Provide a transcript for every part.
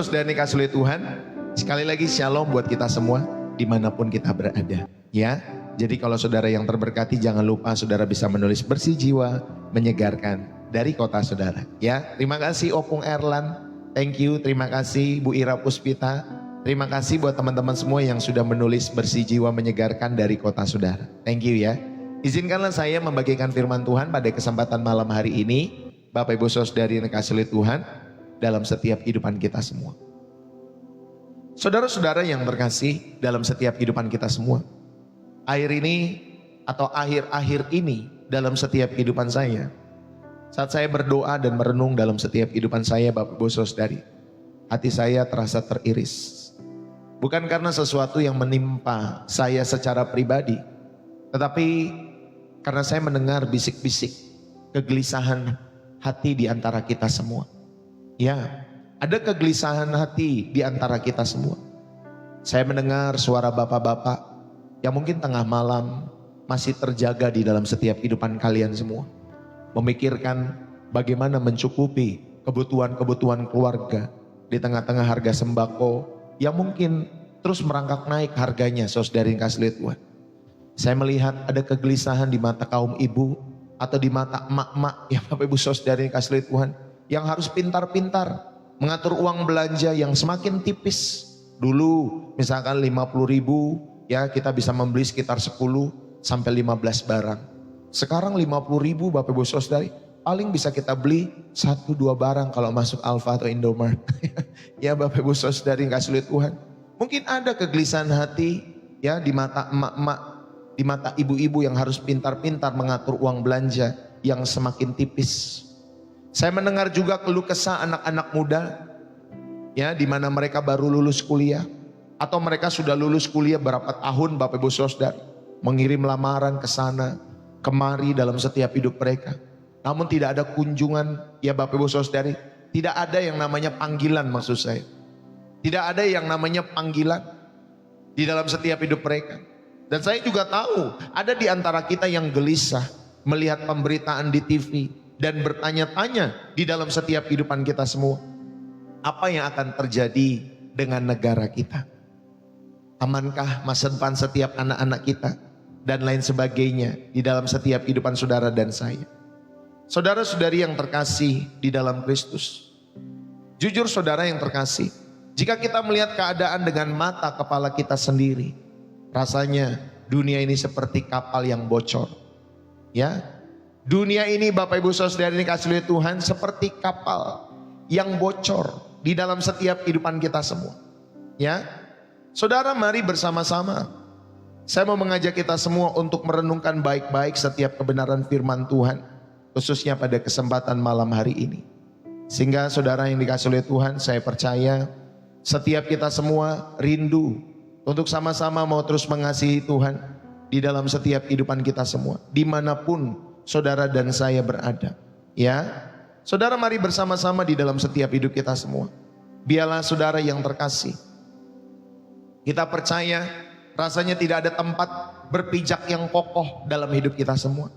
Dan dikasih oleh Tuhan, sekali lagi shalom buat kita semua dimanapun kita berada, ya. Jadi kalau saudara yang terberkati, jangan lupa saudara bisa menulis bersih jiwa, menyegarkan dari kota saudara, ya. Terima kasih Opung Erlan, thank you. Terima kasih Bu Ira Puspita, terima kasih buat teman-teman semua yang sudah menulis bersih jiwa, menyegarkan dari kota saudara, thank you ya. Izinkanlah saya membagikan firman Tuhan pada kesempatan malam hari ini, Bapak Ibu Saudari yang dikasihi oleh Tuhan, dalam setiap kehidupan kita semua. Saudara-saudara yang terkasih, dalam setiap kehidupan kita semua, akhir ini atau akhir-akhir ini dalam setiap kehidupan saya, saat saya berdoa dan merenung dalam setiap kehidupan saya, Bapak Ibu Saudari, hati saya terasa teriris. Bukan karena sesuatu yang menimpa saya secara pribadi, tetapi karena saya mendengar bisik-bisik kegelisahan hati di antara kita semua. Ya, ada kegelisahan hati di antara kita semua. Saya mendengar suara bapak-bapak yang mungkin tengah malam masih terjaga di dalam setiap kehidupan kalian semua. Memikirkan bagaimana mencukupi kebutuhan-kebutuhan keluarga di tengah-tengah harga sembako yang mungkin terus merangkak naik harganya, saudari yang kasih lihat Tuhan. Saya melihat ada kegelisahan di mata kaum ibu atau di mata emak-emak ya Bapak Ibu saudari yang kasih lihat Tuhan, yang harus pintar-pintar mengatur uang belanja yang semakin tipis. Dulu misalkan 50.000 ya kita bisa membeli sekitar 10 sampai 15 barang. Sekarang 50.000 Bapak Ibu Saudari paling bisa kita beli 1-2 barang kalau masuk Alfa atau Indomaret. Ya Bapak Ibu Saudari yang kasih lihat Tuhan. Mungkin ada kegelisahan hati ya di mata emak-emak, di mata ibu-ibu yang harus pintar-pintar mengatur uang belanja yang semakin tipis. Saya mendengar juga keluh kesah anak-anak muda ya, di mana mereka baru lulus kuliah atau mereka sudah lulus kuliah berapa tahun Bapak Ibu Saudara, mengirim lamaran ke sana kemari dalam setiap hidup mereka. Namun tidak ada kunjungan ya Bapak Ibu Saudari, tidak ada yang namanya panggilan maksud saya. Tidak ada yang namanya panggilan di dalam setiap hidup mereka. Dan saya juga tahu ada di antara kita yang gelisah melihat pemberitaan di TV dan bertanya-tanya di dalam setiap kehidupan kita semua. Apa yang akan terjadi dengan negara kita? Amankah masa depan setiap anak-anak kita? Dan lain sebagainya di dalam setiap kehidupan saudara dan saya. Saudara-saudari yang terkasih di dalam Kristus. Jujur saudara yang terkasih, jika kita melihat keadaan dengan mata kepala kita sendiri, rasanya dunia ini seperti kapal yang bocor. Ya, dunia ini Bapak Ibu Saudara ini kasih lihat Tuhan seperti kapal yang bocor di dalam setiap kehidupan kita semua. Ya, saudara mari bersama-sama. Saya mau mengajak kita semua untuk merenungkan baik-baik setiap kebenaran firman Tuhan, khususnya pada kesempatan malam hari ini. Sehingga saudara yang dikasih oleh Tuhan, saya percaya setiap kita semua rindu untuk sama-sama mau terus mengasihi Tuhan di dalam setiap kehidupan kita semua, dimanapun saudara dan saya berada. Ya, saudara mari bersama-sama di dalam setiap hidup kita semua. Biarlah saudara yang terkasih, kita percaya rasanya tidak ada tempat berpijak yang kokoh dalam hidup kita semua.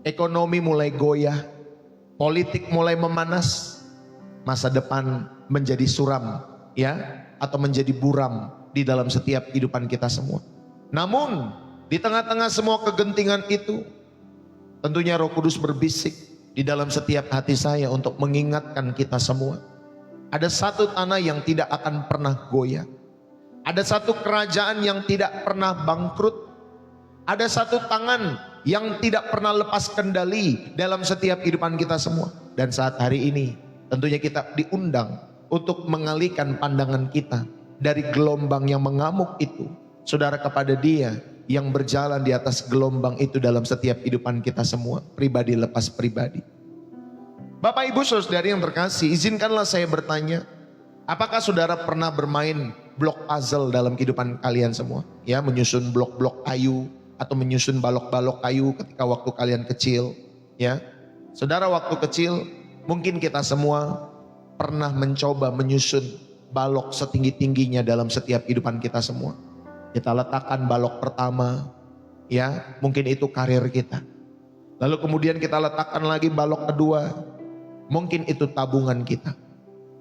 Ekonomi mulai goyah, politik mulai memanas, masa depan menjadi suram ya, atau menjadi buram di dalam setiap kehidupan kita semua. Namun di tengah-tengah semua kegentingan itu, tentunya Roh Kudus berbisik di dalam setiap hati saya untuk mengingatkan kita semua. Ada satu tanah yang tidak akan pernah goyah. Ada satu kerajaan yang tidak pernah bangkrut. Ada satu tangan yang tidak pernah lepas kendali dalam setiap kehidupan kita semua. Dan saat hari ini tentunya kita diundang untuk mengalihkan pandangan kita dari gelombang yang mengamuk itu, saudara, kepada Dia yang berjalan di atas gelombang itu dalam setiap kehidupan kita semua, pribadi lepas pribadi. Bapak Ibu Saudari yang terkasih, izinkanlah saya bertanya, apakah saudara pernah bermain blok puzzle dalam kehidupan kalian semua? Ya, menyusun blok-blok kayu atau menyusun balok-balok kayu ketika waktu kalian kecil. Ya, saudara, waktu kecil mungkin kita semua pernah mencoba menyusun balok setinggi-tingginya dalam setiap kehidupan kita semua. Kita letakkan balok pertama, ya mungkin itu karir kita. Lalu kemudian kita letakkan lagi balok kedua, mungkin itu tabungan kita.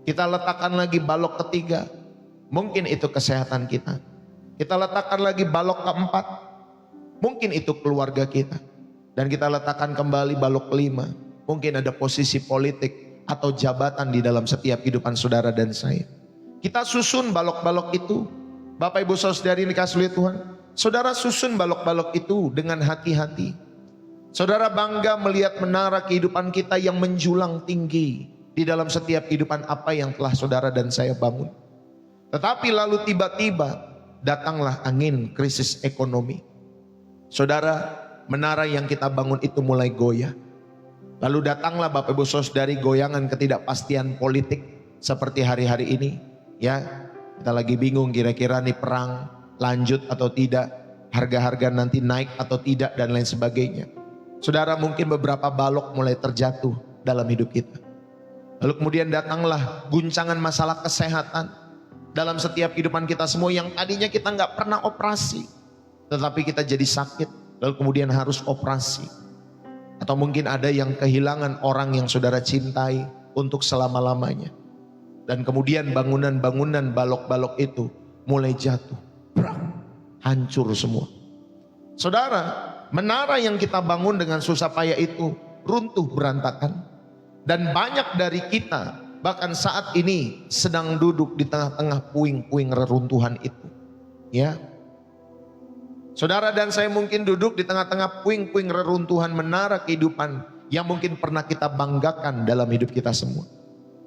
Kita letakkan lagi balok ketiga, mungkin itu kesehatan kita. Kita letakkan lagi balok keempat, mungkin itu keluarga kita. Dan kita letakkan kembali balok kelima, mungkin ada posisi politik atau jabatan di dalam setiap kehidupan saudara dan saya. Kita susun balok-balok itu. Bapak Ibu Saudari yang dikasihi oleh Tuhan, saudara susun balok-balok itu dengan hati-hati. Saudara bangga melihat menara kehidupan kita yang menjulang tinggi di dalam setiap kehidupan apa yang telah saudara dan saya bangun. Tetapi lalu tiba-tiba datanglah angin krisis ekonomi. Saudara, menara yang kita bangun itu mulai goyah. Lalu datanglah Bapak Ibu Saudari goyangan ketidakpastian politik seperti hari-hari ini. Ya, kita lagi bingung kira-kira nih perang lanjut atau tidak, harga-harga nanti naik atau tidak dan lain sebagainya. Saudara, mungkin beberapa balok mulai terjatuh dalam hidup kita. Lalu kemudian datanglah guncangan masalah kesehatan dalam setiap kehidupan kita semua yang tadinya kita nggak pernah operasi, tetapi kita jadi sakit, lalu kemudian harus operasi. Atau mungkin ada yang kehilangan orang yang saudara cintai untuk selama-lamanya. Dan kemudian bangunan-bangunan balok-balok itu mulai jatuh. Hancur semua. Saudara, menara yang kita bangun dengan susah payah itu runtuh berantakan. Dan banyak dari kita bahkan saat ini sedang duduk di tengah-tengah puing-puing reruntuhan itu. Ya. Saudara dan saya mungkin duduk di tengah-tengah puing-puing reruntuhan menara kehidupan yang mungkin pernah kita banggakan dalam hidup kita semua.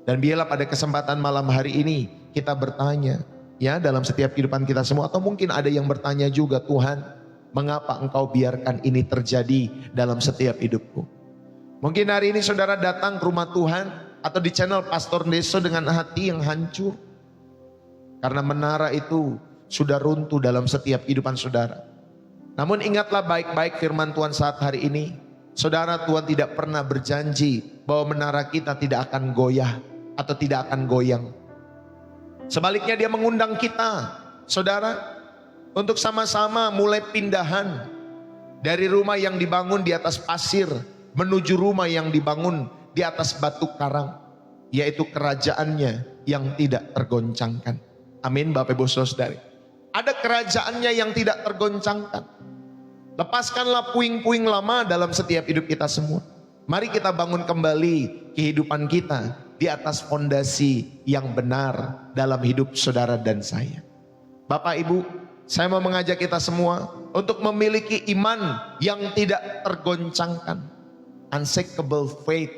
Dan biarlah pada kesempatan malam hari ini kita bertanya, ya, dalam setiap kehidupan kita semua, atau mungkin ada yang bertanya juga, Tuhan, mengapa Engkau biarkan ini terjadi dalam setiap hidupku? Mungkin hari ini saudara datang ke rumah Tuhan atau di channel Pastor Deso dengan hati yang hancur. Karena menara itu sudah runtuh dalam setiap kehidupan saudara. Namun ingatlah baik-baik firman Tuhan saat hari ini. Saudara, Tuhan tidak pernah berjanji bahwa menara kita tidak akan goyah atau tidak akan goyang. Sebaliknya dia mengundang kita, saudara, untuk sama-sama mulai pindahan dari rumah yang dibangun di atas pasir menuju rumah yang dibangun di atas batu karang, yaitu kerajaannya yang tidak tergoncangkan. Amin Bapak Ibu Saudari. Ada kerajaannya yang tidak tergoncangkan. Lepaskanlah puing-puing lama dalam setiap hidup kita semua. Mari kita bangun kembali kehidupan kita di atas fondasi yang benar dalam hidup saudara dan saya. Bapak Ibu, saya mau mengajak kita semua untuk memiliki iman yang tidak tergoncangkan. Unshakable faith.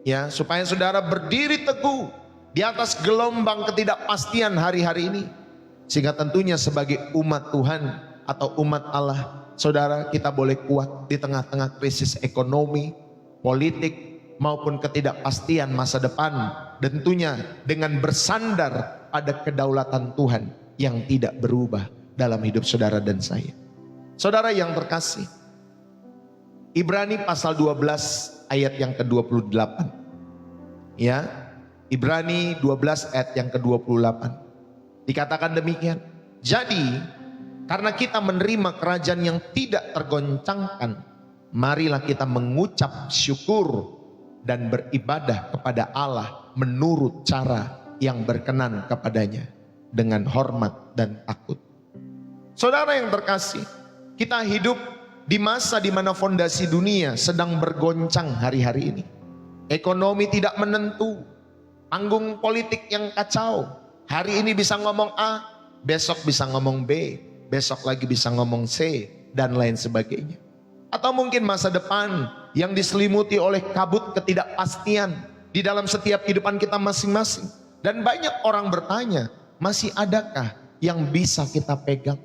Ya, supaya saudara berdiri teguh di atas gelombang ketidakpastian hari-hari ini. Sehingga tentunya sebagai umat Tuhan atau umat Allah, saudara, kita boleh kuat di tengah-tengah krisis ekonomi, politik, maupun ketidakpastian masa depan. Dan tentunya dengan bersandar pada kedaulatan Tuhan yang tidak berubah dalam hidup saudara dan saya. Saudara yang terkasih, Ibrani pasal 12 ayat yang ke-28. Ya, Ibrani 12 ayat yang ke-28. Dikatakan demikian. Jadi, karena kita menerima kerajaan yang tidak tergoncangkan, marilah kita mengucap syukur dan beribadah kepada Allah menurut cara yang berkenan kepadanya dengan hormat dan takut. Saudara yang terkasih, kita hidup di masa di mana fondasi dunia sedang bergoncang hari-hari ini. Ekonomi tidak menentu, panggung politik yang kacau. Hari ini bisa ngomong A, besok bisa ngomong B, besok lagi bisa ngomong C, dan lain sebagainya. Atau mungkin masa depan yang diselimuti oleh kabut ketidakpastian di dalam setiap kehidupan kita masing-masing. Dan banyak orang bertanya, masih adakah yang bisa kita pegang?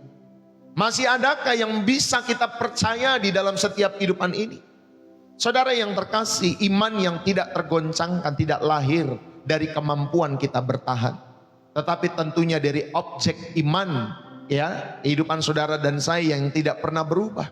Masih adakah yang bisa kita percaya di dalam setiap kehidupan ini? Saudara yang terkasih, iman yang tidak tergoncangkan tidak lahir dari kemampuan kita bertahan, tetapi tentunya dari objek iman, ya, kehidupan saudara dan saya yang tidak pernah berubah.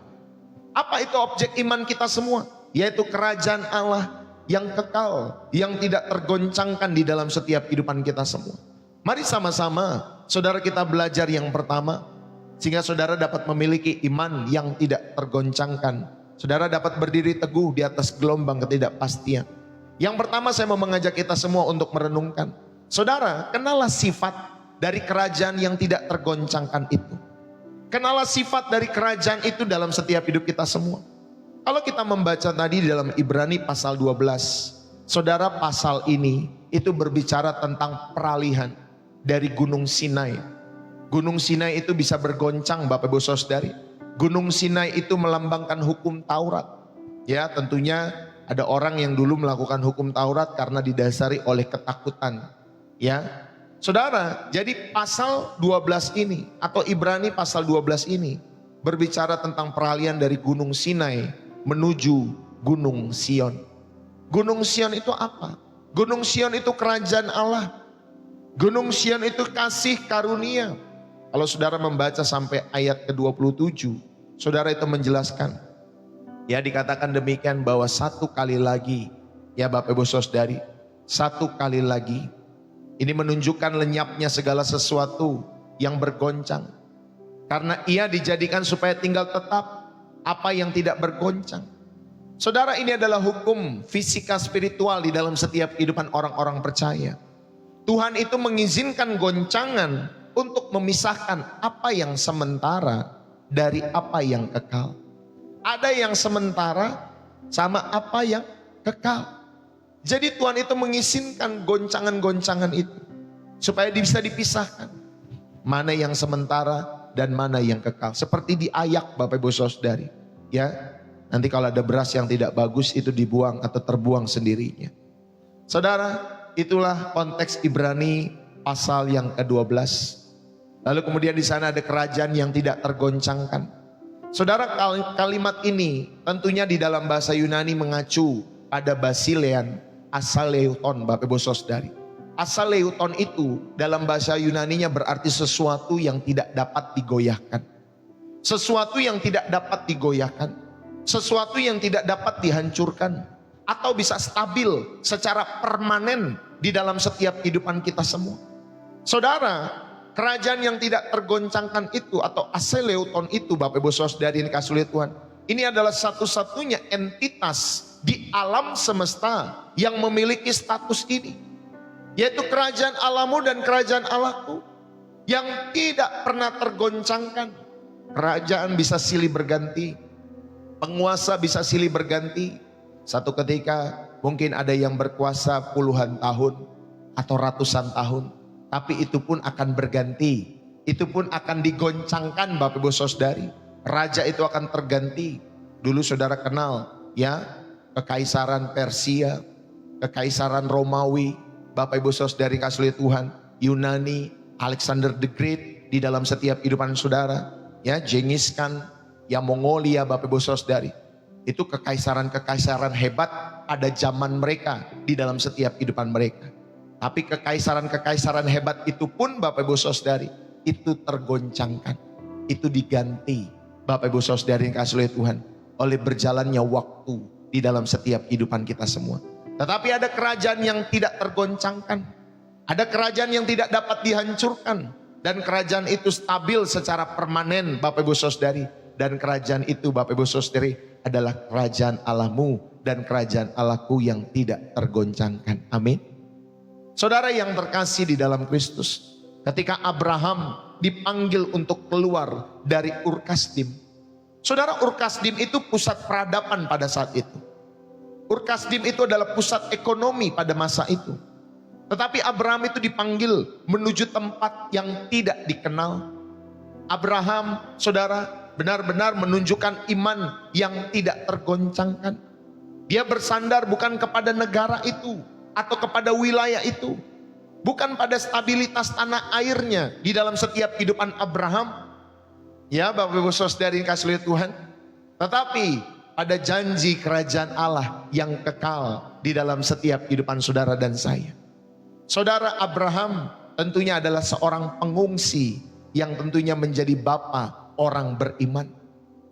Apa itu objek iman kita semua? Yaitu kerajaan Allah yang kekal, yang tidak tergoncangkan di dalam setiap kehidupan kita semua. Mari sama-sama saudara kita belajar yang pertama, sehingga saudara dapat memiliki iman yang tidak tergoncangkan. Saudara dapat berdiri teguh di atas gelombang ketidakpastian. Yang pertama saya mau mengajak kita semua untuk merenungkan, Saudara, kenallah sifat dari kerajaan yang tidak tergoncangkan itu. Kenallah sifat dari kerajaan itu dalam setiap hidup kita semua. Kalau kita membaca tadi di dalam Ibrani pasal 12, saudara, pasal ini itu berbicara tentang peralihan dari Gunung Sinai. Gunung Sinai itu bisa bergoncang, Bapak Ibu Saudari. Gunung Sinai itu melambangkan hukum Taurat. Ya, tentunya ada orang yang dulu melakukan hukum Taurat karena didasari oleh ketakutan. Ya, saudara, jadi pasal 12 ini atau Ibrani pasal 12 ini berbicara tentang peralihan dari Gunung Sinai menuju Gunung Sion. Gunung Sion itu apa? Gunung Sion itu kerajaan Allah. Gunung Sion itu kasih karunia. Kalau saudara membaca sampai ayat ke-27, saudara itu menjelaskan. Ya, dikatakan demikian bahwa satu kali lagi, ya Bapak Ibu Saudari, satu kali lagi. Ini menunjukkan lenyapnya segala sesuatu yang bergoncang. Karena ia dijadikan supaya tinggal tetap apa yang tidak bergoncang. Saudara, ini adalah hukum fisika spiritual di dalam setiap kehidupan orang-orang percaya. Tuhan itu mengizinkan goncangan untuk memisahkan apa yang sementara dari apa yang kekal. Ada yang sementara sama apa yang kekal. Jadi Tuhan itu mengizinkan goncangan-goncangan itu supaya bisa dipisahkan. Mana yang sementara dan mana yang kekal. Seperti diayak Bapak Ibu Saudari. Ya, nanti kalau ada beras yang tidak bagus itu dibuang atau terbuang sendirinya. Saudara, itulah konteks Ibrani pasal yang ke-12. Lalu kemudian di sana ada kerajaan yang tidak tergoncangkan. Saudara, kalimat ini tentunya di dalam bahasa Yunani mengacu pada basilean, asaleuton, Bapak Ibu Saudari. Asaleuton itu dalam bahasa Yunaninya berarti sesuatu yang tidak dapat digoyahkan. Sesuatu yang tidak dapat digoyahkan. Sesuatu yang tidak dapat dihancurkan. Atau bisa stabil secara permanen di dalam setiap kehidupan kita semua. Saudara, kerajaan yang tidak tergoncangkan itu atau aseleuton itu, Bapak Ibu Saudari yang dikasihi oleh Tuhan, ini adalah satu-satunya entitas di alam semesta yang memiliki status ini, yaitu kerajaan Allahmu dan kerajaan Allahku yang tidak pernah tergoncangkan. Kerajaan bisa silih berganti, penguasa bisa silih berganti. Satu ketika mungkin ada yang berkuasa puluhan tahun atau ratusan tahun, tapi itu pun akan berganti. Itu pun akan digoncangkan, Bapak Ibu Saudari. Raja itu akan terganti. Dulu saudara kenal ya, kekaisaran Persia, kekaisaran Romawi, Bapak Ibu Saudari kasih Tuhan, Yunani, Alexander the Great di dalam setiap kehidupan saudara. Ya, Genghis Khan, ya Mongolia, Bapak Ibu Saudari. Itu kekaisaran-kekaisaran hebat pada zaman mereka di dalam setiap kehidupan mereka. Tapi kekaisaran-kekaisaran hebat itu pun Bapak Ibu Saudari itu tergoncangkan. Itu diganti Bapak Ibu Saudari yang kasih oleh Tuhan oleh berjalannya waktu di dalam setiap kehidupan kita semua. Tetapi ada kerajaan yang tidak tergoncangkan. Ada kerajaan yang tidak dapat dihancurkan. Dan kerajaan itu stabil secara permanen Bapak Ibu Saudari. Dan kerajaan itu Bapak Ibu Saudari adalah kerajaan Allahmu dan kerajaan Allahku yang tidak tergoncangkan. Amin. Saudara yang terkasih di dalam Kristus, ketika Abraham dipanggil untuk keluar dari Ur Kasdim. Saudara, Ur Kasdim itu pusat peradaban pada saat itu. Ur Kasdim itu adalah pusat ekonomi pada masa itu. Tetapi Abraham itu dipanggil menuju tempat yang tidak dikenal. Abraham, saudara, benar-benar menunjukkan iman yang tidak tergoncangkan. Dia bersandar bukan kepada negara itu atau kepada wilayah itu, bukan pada stabilitas tanah airnya di dalam setiap kehidupan Abraham. Ya Bapak Ibu Saudari yang kasih Tuhan, tetapi pada janji kerajaan Allah yang kekal di dalam setiap kehidupan saudara dan saya. Saudara, Abraham tentunya adalah seorang pengungsi yang tentunya menjadi bapa orang beriman.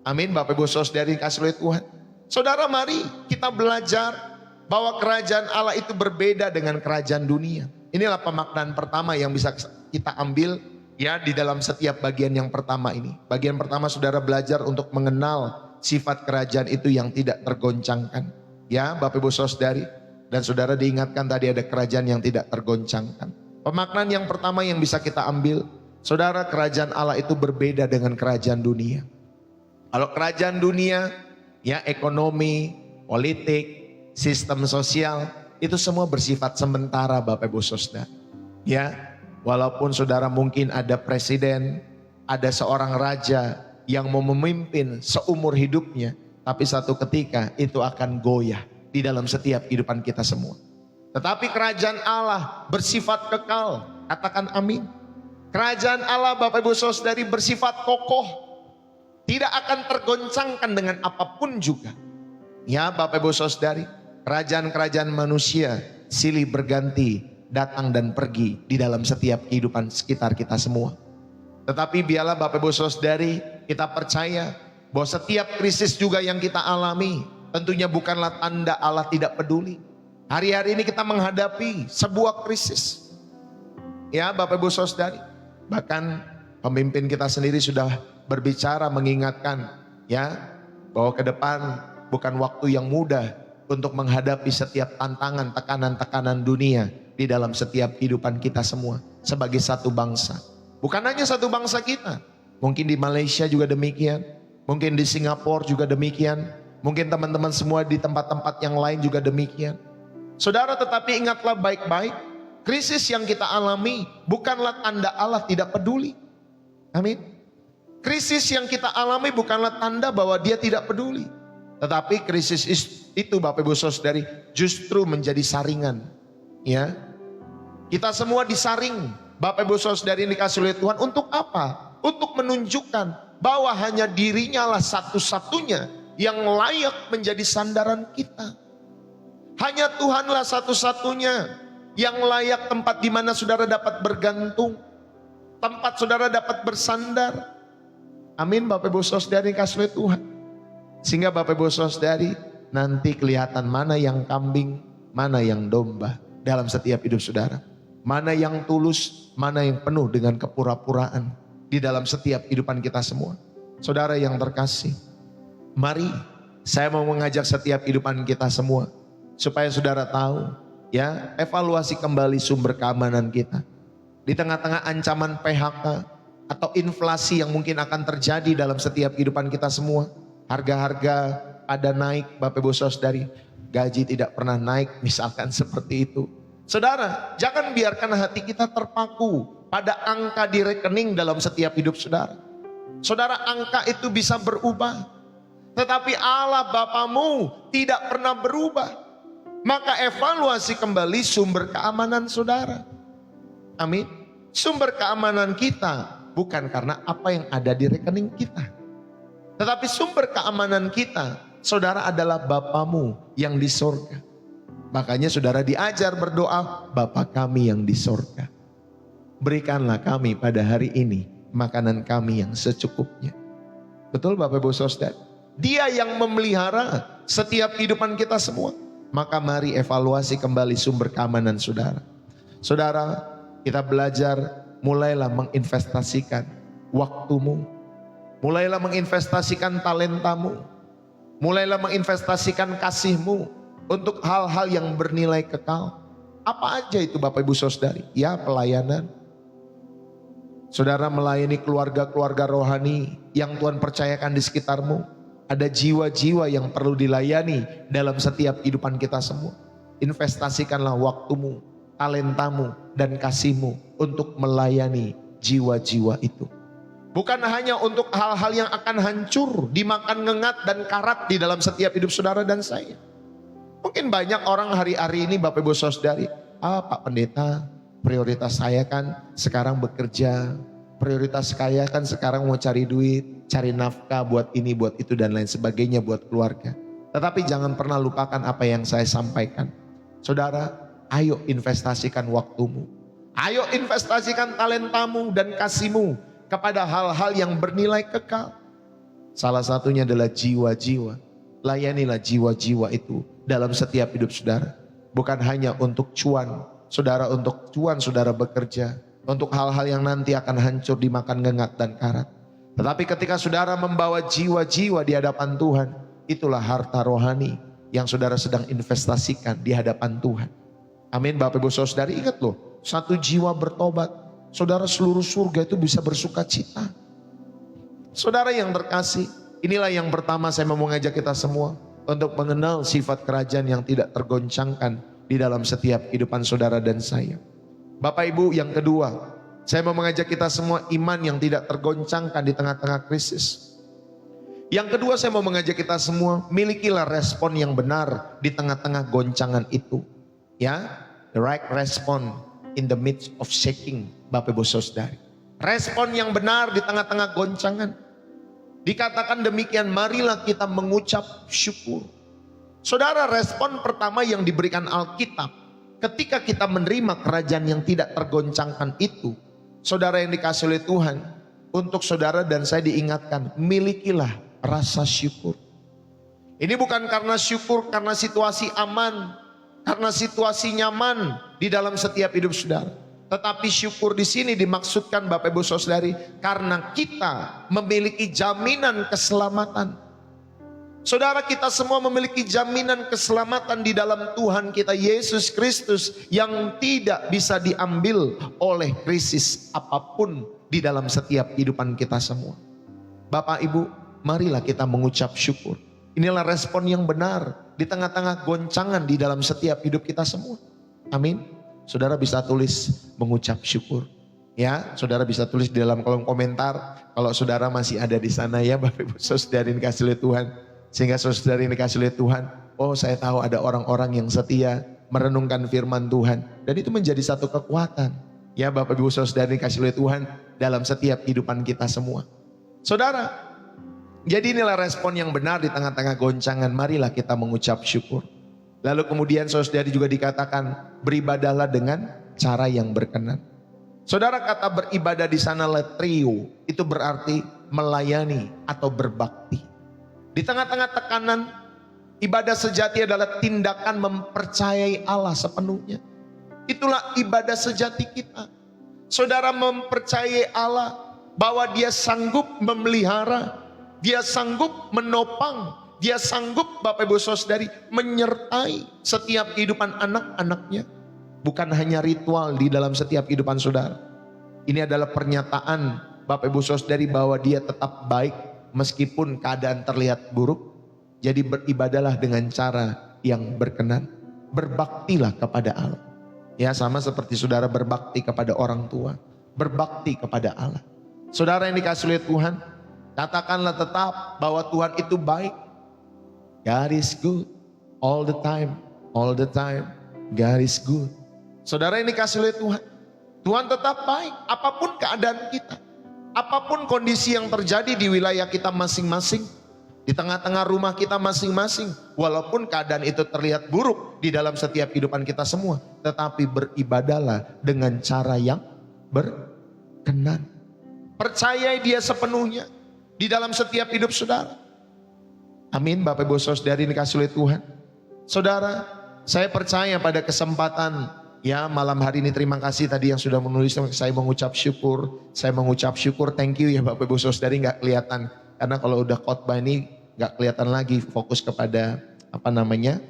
Amin Bapak Ibu Saudari yang kasih Tuhan. Saudara, mari kita belajar bahwa kerajaan Allah itu berbeda dengan kerajaan dunia. Inilah pemaknaan pertama yang bisa kita ambil ya di dalam setiap bagian yang pertama ini. Bagian pertama saudara belajar untuk mengenal sifat kerajaan itu yang tidak tergoncangkan. Ya Bapak Ibu Saudari, dan saudara diingatkan tadi ada kerajaan yang tidak tergoncangkan. Pemaknaan yang pertama yang bisa kita ambil, saudara, kerajaan Allah itu berbeda dengan kerajaan dunia. Kalau kerajaan dunia, ya ekonomi, politik, sistem sosial, itu semua bersifat sementara Bapak Ibu Saudara. Ya, walaupun saudara mungkin ada presiden, ada seorang raja yang mau memimpin seumur hidupnya, tapi satu ketika itu akan goyah di dalam setiap kehidupan kita semua. Tetapi kerajaan Allah bersifat kekal. Katakan amin. Kerajaan Allah Bapak Ibu Saudari bersifat kokoh. Tidak akan tergoncangkan dengan apapun juga. Ya Bapak Ibu Saudari, kerajaan-kerajaan manusia silih berganti, datang dan pergi di dalam setiap kehidupan sekitar kita semua. Tetapi biarlah Bapak Ibu Saudari, kita percaya bahwa setiap krisis juga yang kita alami tentunya bukanlah tanda Allah tidak peduli. Hari-hari ini kita menghadapi sebuah krisis. Ya Bapak Ibu Saudari, bahkan pemimpin kita sendiri sudah berbicara mengingatkan ya bahwa ke depan bukan waktu yang mudah untuk menghadapi setiap tantangan, tekanan-tekanan dunia di dalam setiap kehidupan kita semua sebagai satu bangsa. Bukan hanya satu bangsa kita, mungkin di Malaysia juga demikian, mungkin di Singapura juga demikian, mungkin teman-teman semua di tempat-tempat yang lain juga demikian. Saudara, tetapi ingatlah baik-baik, krisis yang kita alami bukanlah tanda Allah tidak peduli. Amin. Krisis yang kita alami bukanlah tanda bahwa Dia tidak peduli. Tetapi krisis itu Bapak Ibu Saudari justru menjadi saringan. Ya, kita semua disaring. Bapak Ibu Saudari dikasih oleh Tuhan untuk apa? Untuk menunjukkan bahwa hanya dirinya lah satu-satunya yang layak menjadi sandaran kita. Hanya Tuhanlah satu-satunya yang layak tempat di mana saudara dapat bergantung, tempat saudara dapat bersandar. Amin Bapak Ibu Saudari kasih oleh Tuhan. Sehingga Bapak Ibu Saudari nanti kelihatan mana yang kambing, mana yang domba dalam setiap hidup saudara. Mana yang tulus, mana yang penuh dengan kepura-puraan di dalam setiap kehidupan kita semua. Saudara yang terkasih, mari saya mau mengajak setiap kehidupan kita semua supaya saudara tahu ya, evaluasi kembali sumber keamanan kita. Di tengah-tengah ancaman PHK atau inflasi yang mungkin akan terjadi dalam setiap kehidupan kita semua. Harga-harga pada naik Bapak Ibu Saudari, gaji tidak pernah naik misalkan seperti itu. Saudara, jangan biarkan hati kita terpaku pada angka di rekening dalam setiap hidup saudara. Saudara, angka itu bisa berubah. Tetapi Allah Bapamu tidak pernah berubah. Maka evaluasi kembali sumber keamanan saudara. Amin. Sumber keamanan kita bukan karena apa yang ada di rekening kita. Tetapi sumber keamanan kita, saudara, adalah Bapamu yang di sorga. Makanya saudara diajar berdoa, Bapa kami yang di sorga, berikanlah kami pada hari ini makanan kami yang secukupnya. Betul Bapak Ibu Saudara? Dia yang memelihara setiap kehidupan kita semua. Maka mari evaluasi kembali sumber keamanan saudara. Saudara, kita belajar, mulailah menginvestasikan waktumu. Mulailah menginvestasikan talentamu. Mulailah menginvestasikan kasihmu untuk hal-hal yang bernilai kekal. Apa aja itu Bapak Ibu Saudari? Ya, pelayanan. Saudara melayani keluarga-keluarga rohani yang Tuhan percayakan di sekitarmu. Ada jiwa-jiwa yang perlu dilayani dalam setiap kehidupan kita semua. Investasikanlah waktumu, talentamu, dan kasihmu untuk melayani jiwa-jiwa itu. Bukan hanya untuk hal-hal yang akan hancur, dimakan ngengat dan karat di dalam setiap hidup saudara dan saya. Mungkin banyak orang hari-hari ini Bapak Ibu Saudari, Pak Pendeta, prioritas saya kan sekarang bekerja, prioritas saya kan sekarang mau cari duit, cari nafkah buat ini, buat itu dan lain sebagainya buat keluarga. Tetapi jangan pernah lupakan apa yang saya sampaikan. Saudara, ayo investasikan waktumu. Ayo investasikan talentamu dan kasihmu kepada hal-hal yang bernilai kekal. Salah satunya adalah jiwa-jiwa. Layanilah jiwa-jiwa itu dalam setiap hidup saudara. Bukan hanya untuk cuan. Saudara, untuk cuan saudara bekerja. Untuk hal-hal yang nanti akan hancur dimakan ngengat dan karat. Tetapi ketika saudara membawa jiwa-jiwa di hadapan Tuhan, itulah harta rohani yang saudara sedang investasikan di hadapan Tuhan. Amin Bapak Ibu Saudari, ingat loh, satu jiwa bertobat, saudara seluruh surga itu bisa bersuka cita. Saudara yang terkasih, inilah yang pertama saya mau mengajak kita semua untuk mengenal sifat kerajaan yang tidak tergoncangkan di dalam setiap kehidupan saudara dan saya. Bapak Ibu, yang kedua, saya mau mengajak kita semua iman yang tidak tergoncangkan di tengah-tengah krisis. Yang kedua, saya mau mengajak kita semua, milikilah respon yang benar di tengah-tengah goncangan itu. Ya, the right response in the midst of shaking, Bapak Ibu Saudari. Respon yang benar di tengah-tengah goncangan. Dikatakan demikian, marilah kita mengucap syukur. Saudara, respon pertama yang diberikan Alkitab ketika kita menerima kerajaan yang tidak tergoncangkan itu, saudara yang dikasih oleh Tuhan, untuk saudara dan saya diingatkan, milikilah rasa syukur. Ini bukan karena syukur karena situasi aman, karena situasi nyaman di dalam setiap hidup saudara. Tetapi syukur di sini dimaksudkan Bapak Ibu Saudari karena kita memiliki jaminan keselamatan. Saudara, kita semua memiliki jaminan keselamatan di dalam Tuhan kita Yesus Kristus yang tidak bisa diambil oleh krisis apapun di dalam setiap kehidupan kita semua. Bapak Ibu, marilah kita mengucap syukur. Inilah respon yang benar di tengah-tengah goncangan di dalam setiap hidup kita semua. Amin. Saudara bisa tulis mengucap syukur. Ya, saudara bisa tulis di dalam kolom komentar kalau saudara masih ada di sana ya Bapak Ibu Saudara yang dikasih oleh Tuhan. Sehingga saudara yang dikasih oleh Tuhan, oh saya tahu ada orang-orang yang setia merenungkan firman Tuhan. Dan itu menjadi satu kekuatan. Ya Bapak Ibu Saudara yang dikasih oleh Tuhan dalam setiap kehidupan kita semua. Saudara, jadi inilah respon yang benar di tengah-tengah goncangan. Marilah kita mengucap syukur. Lalu kemudian saudara juga dikatakan beribadahlah dengan cara yang berkenan. Saudara, kata beribadah di sana letrio itu berarti melayani atau berbakti. Di tengah-tengah tekanan, ibadah sejati adalah tindakan mempercayai Allah sepenuhnya. Itulah ibadah sejati kita. Saudara mempercayai Allah bahwa Dia sanggup memelihara, Dia sanggup menopang, Dia sanggup Bapak Ibu Saudari menyertai setiap kehidupan anak-anaknya. Bukan hanya ritual di dalam setiap kehidupan saudara. Ini adalah pernyataan Bapak Ibu Saudari bahwa Dia tetap baik meskipun keadaan terlihat buruk. Jadi beribadalah dengan cara yang berkenan. Berbaktilah kepada Allah. Ya, sama seperti saudara berbakti kepada orang tua. Berbakti kepada Allah. Saudara yang dikasih oleh Tuhan, katakanlah tetap bahwa Tuhan itu baik. God is good all the time, all the time. God is good. Saudara yang dikasih oleh Tuhan, Tuhan tetap baik apapun keadaan kita, apapun kondisi yang terjadi di wilayah kita masing-masing, di tengah-tengah rumah kita masing-masing, walaupun keadaan itu terlihat buruk di dalam setiap kehidupan kita semua, tetapi beribadahlah dengan cara yang berkenan. Percayai Dia sepenuhnya di dalam setiap hidup saudara. Amin. Bapak Ibu Saudara dikasih oleh Tuhan. Saudara, saya percaya pada kesempatan ya malam hari ini, terima kasih tadi yang sudah menulis, saya mengucap syukur. Saya mengucap syukur, thank you ya Bapak Ibu Saudara, nggak kelihatan. Karena kalau udah khotbah ini nggak kelihatan lagi, fokus kepada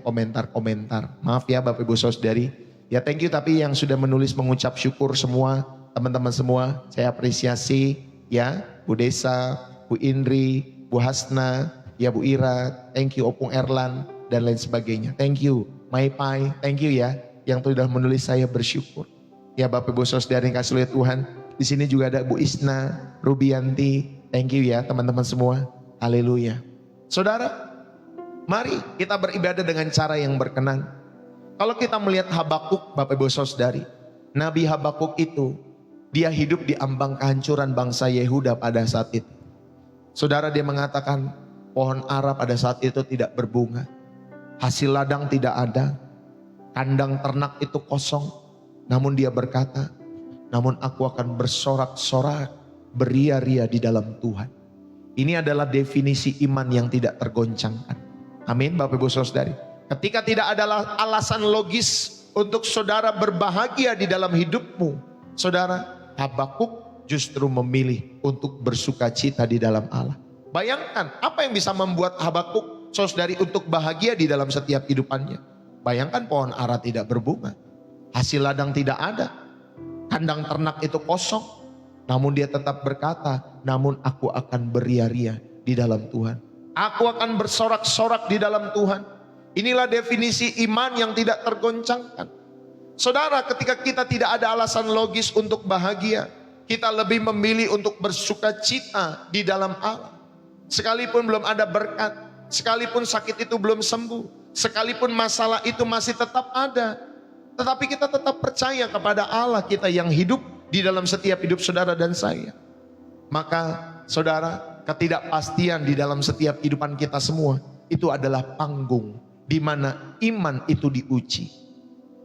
komentar-komentar. Maaf ya Bapak Ibu Saudari. Ya thank you, tapi yang sudah menulis mengucap syukur semua, teman-teman semua, saya apresiasi ya. Bu Desa, Bu Indri, Bu Hasna, ya Bu Ira, thank you Opung Erlan dan lain sebagainya. Thank you Mai Pai, thank you ya yang sudah menulis saya bersyukur. Ya Bapak Ibu Saudara yang kasih oleh Tuhan. Di sini juga ada Bu Isna, Rubianti, thank you ya teman-teman semua. Haleluya. Saudara, mari kita beribadah dengan cara yang berkenan. Kalau kita melihat Habakuk, Bapak Ibu Saudari, Nabi Habakuk itu dia hidup di ambang kehancuran bangsa Yehuda pada saat itu. Saudara, dia mengatakan pohon ara pada saat itu tidak berbunga, hasil ladang tidak ada, kandang ternak itu kosong. Namun dia berkata, namun aku akan bersorak-sorak, beria-ria di dalam Tuhan. Ini adalah definisi iman yang tidak tergoncangkan. Amin Bapak Ibu Saudari. Ketika tidak ada alasan logis untuk saudara berbahagia di dalam hidupmu, saudara, Habakuk justru memilih untuk bersuka cita di dalam Allah. Bayangkan apa yang bisa membuat Habakuk saudari untuk bahagia di dalam setiap kehidupannya. Bayangkan pohon ara tidak berbunga, hasil ladang tidak ada, kandang ternak itu kosong, namun dia tetap berkata, namun aku akan beria-ria di dalam Tuhan. Aku akan bersorak-sorak di dalam Tuhan. Inilah definisi iman yang tidak tergoncangkan. Saudara, ketika kita tidak ada alasan logis untuk bahagia, kita lebih memilih untuk bersuka cita di dalam Allah. Sekalipun belum ada berkat, sekalipun sakit itu belum sembuh, sekalipun masalah itu masih tetap ada, tetapi kita tetap percaya kepada Allah kita yang hidup di dalam setiap hidup saudara dan saya. Maka saudara, ketidakpastian di dalam setiap kehidupan kita semua itu adalah panggung di mana iman itu diuji.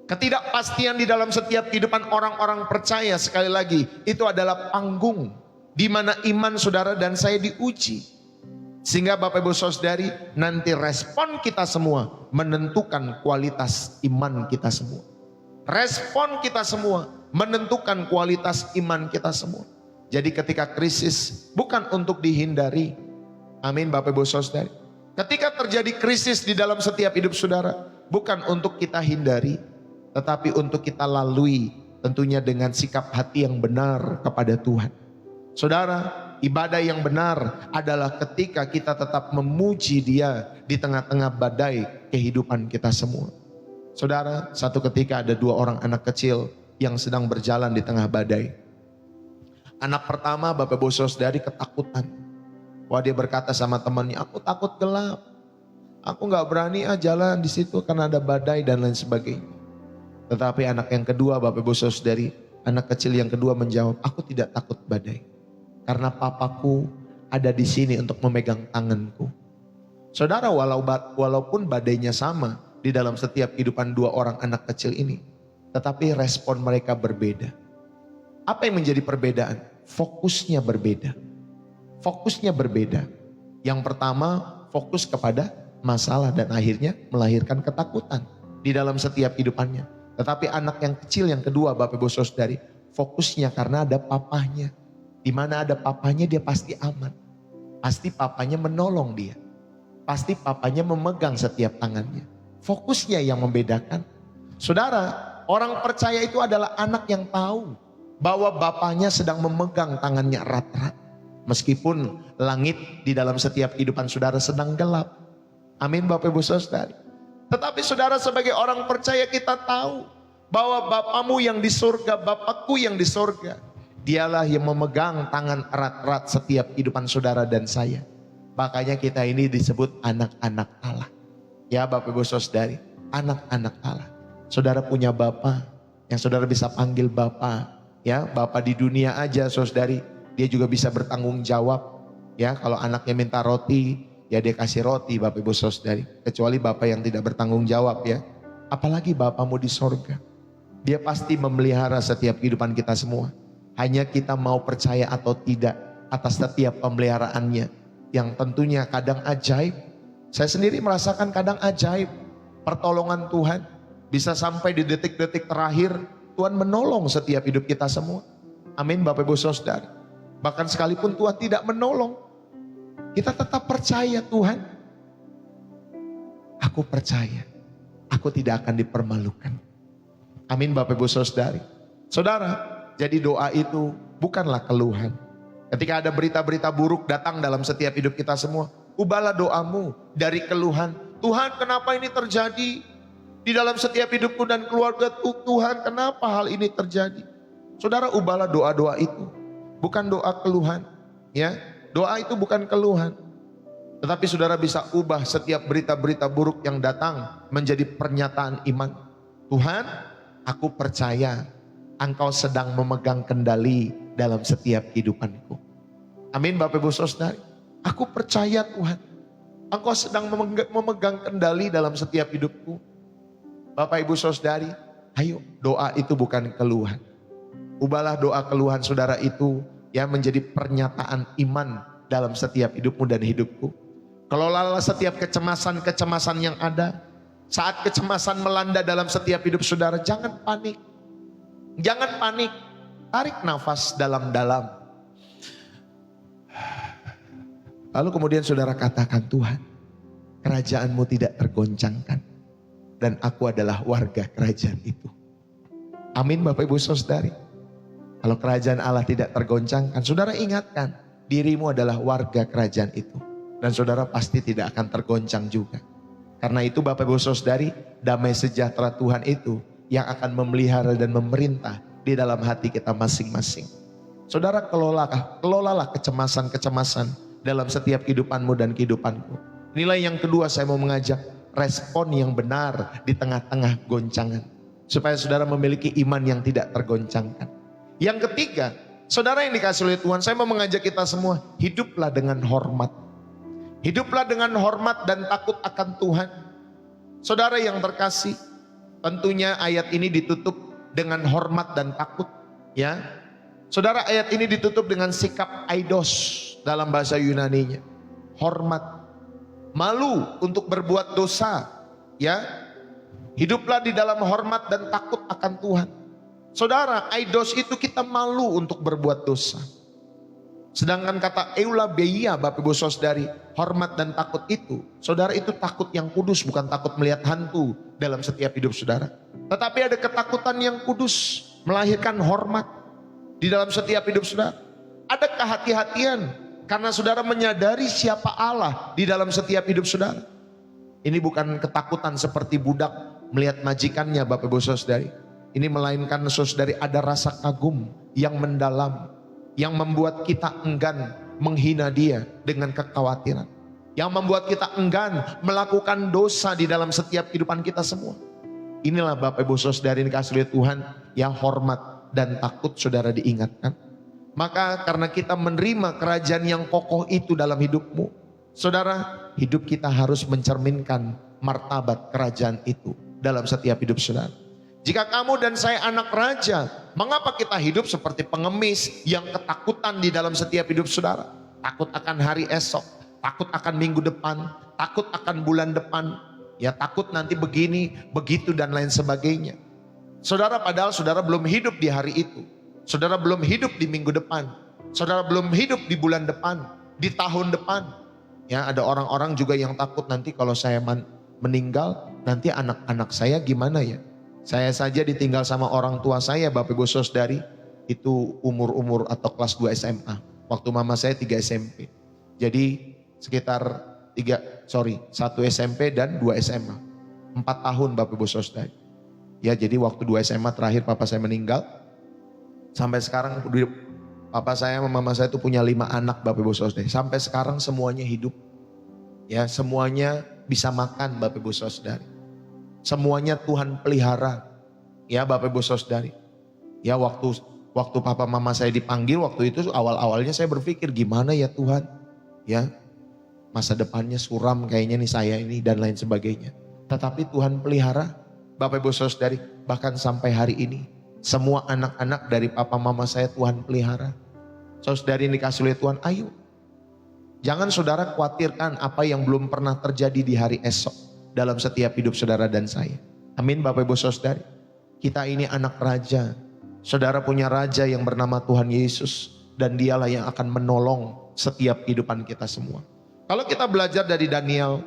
Ketidakpastian di dalam setiap kehidupan orang-orang percaya, sekali lagi, itu adalah panggung di mana iman saudara dan saya diuji. Sehingga Bapak Ibu Saudari, nanti respon kita semua menentukan kualitas iman kita semua. Respon kita semua menentukan kualitas iman kita semua. Jadi ketika krisis bukan untuk dihindari. Amin Bapak Ibu Saudari. Ketika terjadi krisis di dalam setiap hidup saudara, bukan untuk kita hindari, tetapi untuk kita lalui, tentunya dengan sikap hati yang benar kepada Tuhan. Saudara, ibadah yang benar adalah ketika kita tetap memuji Dia di tengah-tengah badai kehidupan kita semua. Saudara, satu ketika ada 2 orang anak kecil yang sedang berjalan di tengah badai. Anak pertama, Bapak Ibu Saudari, ketakutan. Wah, dia berkata sama temannya, aku takut gelap. Aku gak berani jalan di situ karena ada badai dan lain sebagainya. Tetapi anak yang kedua, Bapak Ibu Saudari, anak kecil yang kedua menjawab, aku tidak takut badai. Karena papaku ada di sini untuk memegang tanganku. Saudara, walaupun badainya sama di dalam setiap kehidupan 2 orang anak kecil ini, tetapi respon mereka berbeda. Apa yang menjadi perbedaan? Fokusnya berbeda. Fokusnya berbeda. Yang pertama, fokus kepada masalah dan akhirnya melahirkan ketakutan di dalam setiap kehidupannya. Tetapi anak yang kecil yang kedua, Bapak Ibu Saudari, fokusnya karena ada papahnya. Di mana ada papahnya dia pasti aman. Pasti papanya menolong dia. Pasti papanya memegang setiap tangannya. Fokusnya yang membedakan. Saudara, orang percaya itu adalah anak yang tahu bahwa bapaknya sedang memegang tangannya erat-erat. Meskipun langit di dalam setiap kehidupan saudara sedang gelap. Amin Bapak Ibu Saudari. Tetapi saudara, sebagai orang percaya kita tahu bahwa Bapamu yang di surga, Bapakku yang di surga, Dialah yang memegang tangan erat-erat setiap kehidupan saudara dan saya. Makanya kita ini disebut anak-anak Allah. Ya Bapak Ibu Saudari, anak-anak Allah. Saudara punya Bapa yang saudara bisa panggil Bapa. Ya, Bapa di dunia aja saudari, dia juga bisa bertanggung jawab. Ya, kalau anaknya minta roti, ya dia kasih roti Bapak Ibu Saudari. Kecuali Bapa yang tidak bertanggung jawab ya. Apalagi Bapamu di sorga. Dia pasti memelihara setiap kehidupan kita semua. Hanya kita mau percaya atau tidak atas setiap pemeliharaannya. Yang tentunya kadang ajaib. Saya sendiri merasakan kadang ajaib. Pertolongan Tuhan. Bisa sampai di detik-detik terakhir Tuhan menolong setiap hidup kita semua. Amin Bapak Ibu Saudara. Bahkan sekalipun Tuhan tidak menolong, kita tetap percaya Tuhan. Aku percaya, aku tidak akan dipermalukan. Amin Bapak Ibu Saudari. Saudara, jadi doa itu bukanlah keluhan. Ketika ada berita-berita buruk datang dalam setiap hidup kita semua, ubahlah doamu dari keluhan. Tuhan, kenapa ini terjadi di dalam setiap hidupku dan keluarga? Tuhan, kenapa hal ini terjadi? Saudara, ubahlah doa-doa itu. Bukan doa keluhan, ya. Doa itu bukan keluhan. Tetapi saudara bisa ubah setiap berita-berita buruk yang datang menjadi pernyataan iman. Tuhan, aku percaya Engkau sedang memegang kendali dalam setiap kehidupanku. Amin Bapak Ibu Saudari. Aku percaya Tuhan, Engkau sedang memegang kendali dalam setiap hidupku. Bapak Ibu Saudari, ayo, doa itu bukan keluhan. Ubahlah doa keluhan saudara itu ya menjadi pernyataan iman dalam setiap hidupmu dan hidupku. Kelolalah setiap kecemasan-kecemasan yang ada. Saat kecemasan melanda dalam setiap hidup saudara, jangan panik. Jangan panik. Tarik nafas dalam-dalam. Lalu kemudian saudara katakan, Tuhan, kerajaanmu tidak tergoncangkan. Dan aku adalah warga kerajaan itu. Amin Bapak Ibu Saudari. Kalau kerajaan Allah tidak tergoncangkan, saudara ingatkan, dirimu adalah warga kerajaan itu. Dan saudara pasti tidak akan tergoncang juga. Karena itu Bapak Ibu Saudari, damai sejahtera Tuhan itu yang akan memelihara dan memerintah di dalam hati kita masing-masing. Saudara kelolalah kecemasan-kecemasan dalam setiap kehidupanmu dan kehidupanku. Nilai yang kedua saya mau mengajak, respon yang benar di tengah-tengah goncangan. Supaya saudara memiliki iman yang tidak tergoncangkan. Yang ketiga, saudara yang dikasih oleh Tuhan, saya mau mengajak kita semua, hiduplah dengan hormat. Hiduplah dengan hormat dan takut akan Tuhan. Saudara yang terkasih, tentunya ayat ini ditutup dengan hormat dan takut. Ya, saudara, ayat ini ditutup dengan sikap aidos dalam bahasa Yunaninya. Hormat, malu untuk berbuat dosa. Ya, hiduplah di dalam hormat dan takut akan Tuhan. Saudara, aidos itu kita malu untuk berbuat dosa. Sedangkan kata eulabeia, Bapak Ibu Saudari, hormat dan takut itu, saudara, itu takut yang kudus, bukan takut melihat hantu dalam setiap hidup saudara. Tetapi ada ketakutan yang kudus, melahirkan hormat di dalam setiap hidup saudara. Ada kehati-hatian karena saudara menyadari siapa Allah di dalam setiap hidup saudara. Ini bukan ketakutan seperti budak melihat majikannya, Bapak Ibu Saudari. Ini melainkan saudari ada rasa kagum yang mendalam, yang membuat kita enggan menghina dia dengan kekhawatiran, yang membuat kita enggan melakukan dosa di dalam setiap kehidupan kita semua. Inilah Bapak Ibu Saudari yang dikasihi oleh Tuhan, yang hormat dan takut saudara diingatkan. Maka karena kita menerima kerajaan yang kokoh itu dalam hidupmu, saudara, hidup kita harus mencerminkan martabat kerajaan itu dalam setiap hidup saudara. Jika kamu dan saya anak raja, mengapa kita hidup seperti pengemis yang ketakutan di dalam setiap hidup saudara? Takut akan hari esok, takut akan minggu depan, takut akan bulan depan, ya takut nanti begini, begitu dan lain sebagainya. Saudara, padahal saudara belum hidup di hari itu. Saudara belum hidup di minggu depan. Saudara belum hidup di bulan depan, di tahun depan. Ya, ada orang-orang juga yang takut nanti kalau saya meninggal, nanti anak-anak saya gimana ya? Saya saja ditinggal sama orang tua saya, Bapak Ibu Saudari, itu umur-umur atau kelas 2 SMA. Waktu mama saya 3 SMP. Jadi sekitar 1 SMP dan 2 SMA. 4 tahun Bapak Ibu Saudari. Ya, jadi waktu 2 SMA terakhir papa saya meninggal. Sampai sekarang papa saya sama mama saya itu punya 5 anak, Bapak Ibu Saudari. Sampai sekarang semuanya hidup. Ya, semuanya bisa makan, Bapak Ibu Saudari. Semuanya Tuhan pelihara. Ya, Bapak Ibu Saudari. Ya, waktu papa mama saya dipanggil, waktu itu awal-awalnya saya berpikir gimana ya Tuhan. Ya, masa depannya suram kayaknya nih saya ini dan lain sebagainya. Tetapi Tuhan pelihara, Bapak Ibu Saudari, bahkan sampai hari ini. Semua anak-anak dari papa mama saya Tuhan pelihara. Saudari yang dikasih oleh Tuhan, ayo. Jangan saudara khawatirkan apa yang belum pernah terjadi di hari esok dalam setiap hidup saudara dan saya. Amin, Bapak Ibu Saudari. Kita ini anak raja. Saudara punya raja yang bernama Tuhan Yesus. Dan dialah yang akan menolong setiap kehidupan kita semua. Kalau kita belajar dari Daniel,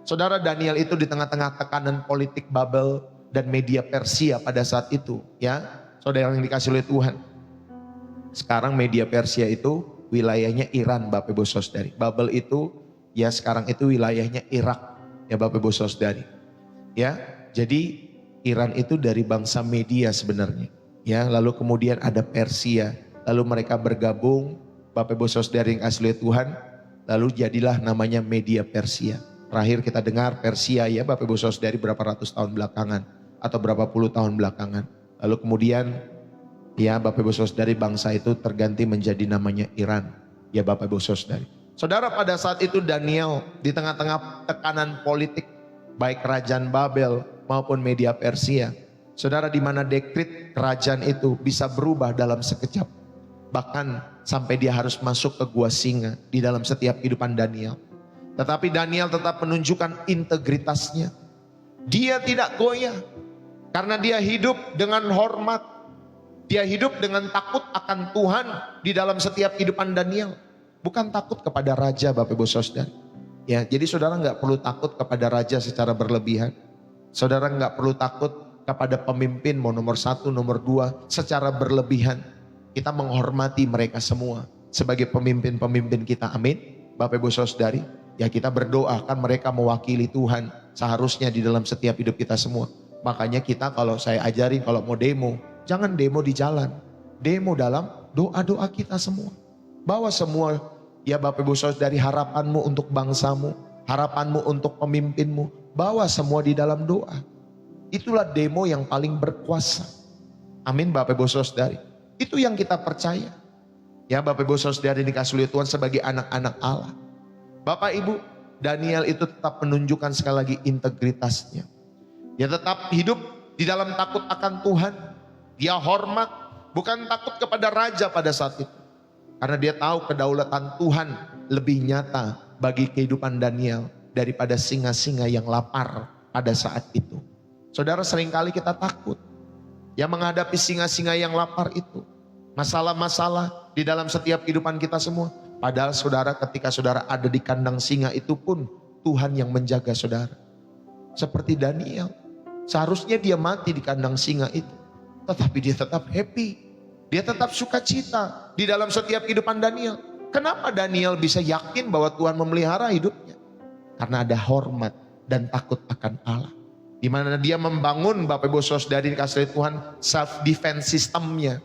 saudara, Daniel itu di tengah-tengah tekanan politik Babel dan media Persia pada saat itu. Ya, saudara yang dikasih oleh Tuhan. Sekarang media Persia itu wilayahnya Iran, Bapak Ibu Saudari. Babel itu ya sekarang itu wilayahnya Irak. Ya, Bapak Ibu Saudari. Ya, jadi Iran itu dari bangsa Media sebenarnya. Ya, lalu kemudian ada Persia. Lalu mereka bergabung, Bapak Ibu Saudari yang asli Tuhan. Lalu jadilah namanya Media Persia. Terakhir kita dengar Persia ya Bapak Ibu Saudari berapa ratus tahun belakangan. Atau berapa puluh tahun belakangan. Lalu kemudian ya Bapak Ibu Saudari bangsa itu terganti menjadi namanya Iran. Ya Bapak Ibu Saudari. Saudara, pada saat itu Daniel di tengah-tengah tekanan politik baik kerajaan Babel maupun media Persia. Saudara, di mana dekrit kerajaan itu bisa berubah dalam sekejap. Bahkan sampai dia harus masuk ke gua singa di dalam setiap kehidupan Daniel. Tetapi Daniel tetap menunjukkan integritasnya. Dia tidak goyah karena dia hidup dengan hormat. Dia hidup dengan takut akan Tuhan di dalam setiap kehidupan Daniel. Bukan takut kepada raja, Bapak Ibu Saudari. Ya, jadi saudara nggak perlu takut kepada raja secara berlebihan. Saudara nggak perlu takut kepada pemimpin mau nomor 1, nomor 2 secara berlebihan. Kita menghormati mereka semua sebagai pemimpin-pemimpin kita. Amin. Bapak Ibu Saudari, ya kita berdoa, kan mereka mewakili Tuhan seharusnya di dalam setiap hidup kita semua. Makanya kita, kalau saya ajarin, kalau mau demo, jangan demo di jalan. Demo dalam doa-doa kita semua. Bawa semua, ya Bapak Ibu Saudari, harapanmu untuk bangsamu, harapanmu untuk pemimpinmu, bawa semua di dalam doa. Itulah demo yang paling berkuasa. Amin Bapak Ibu Saudari. Itu yang kita percaya. Ya Bapak Ibu Saudari dikasih oleh Tuhan sebagai anak-anak Allah. Bapak Ibu, Daniel itu tetap menunjukkan sekali lagi integritasnya. Dia tetap hidup di dalam takut akan Tuhan. Dia hormat, bukan takut kepada raja pada saat itu. Karena dia tahu kedaulatan Tuhan lebih nyata bagi kehidupan Daniel daripada singa-singa yang lapar pada saat itu. Saudara, seringkali kita takut ya menghadapi singa-singa yang lapar itu. Masalah-masalah di dalam setiap kehidupan kita semua. Padahal saudara, ketika saudara ada di kandang singa itu pun Tuhan yang menjaga saudara. Seperti Daniel, seharusnya dia mati di kandang singa itu, tetapi dia tetap happy. Dia tetap sukacita di dalam setiap kehidupan Daniel. Kenapa Daniel bisa yakin bahwa Tuhan memelihara hidupnya? Karena ada hormat dan takut akan Allah. Di mana dia membangun, Bapak Ibu Saudari dikasih Tuhan, self defense sistemnya.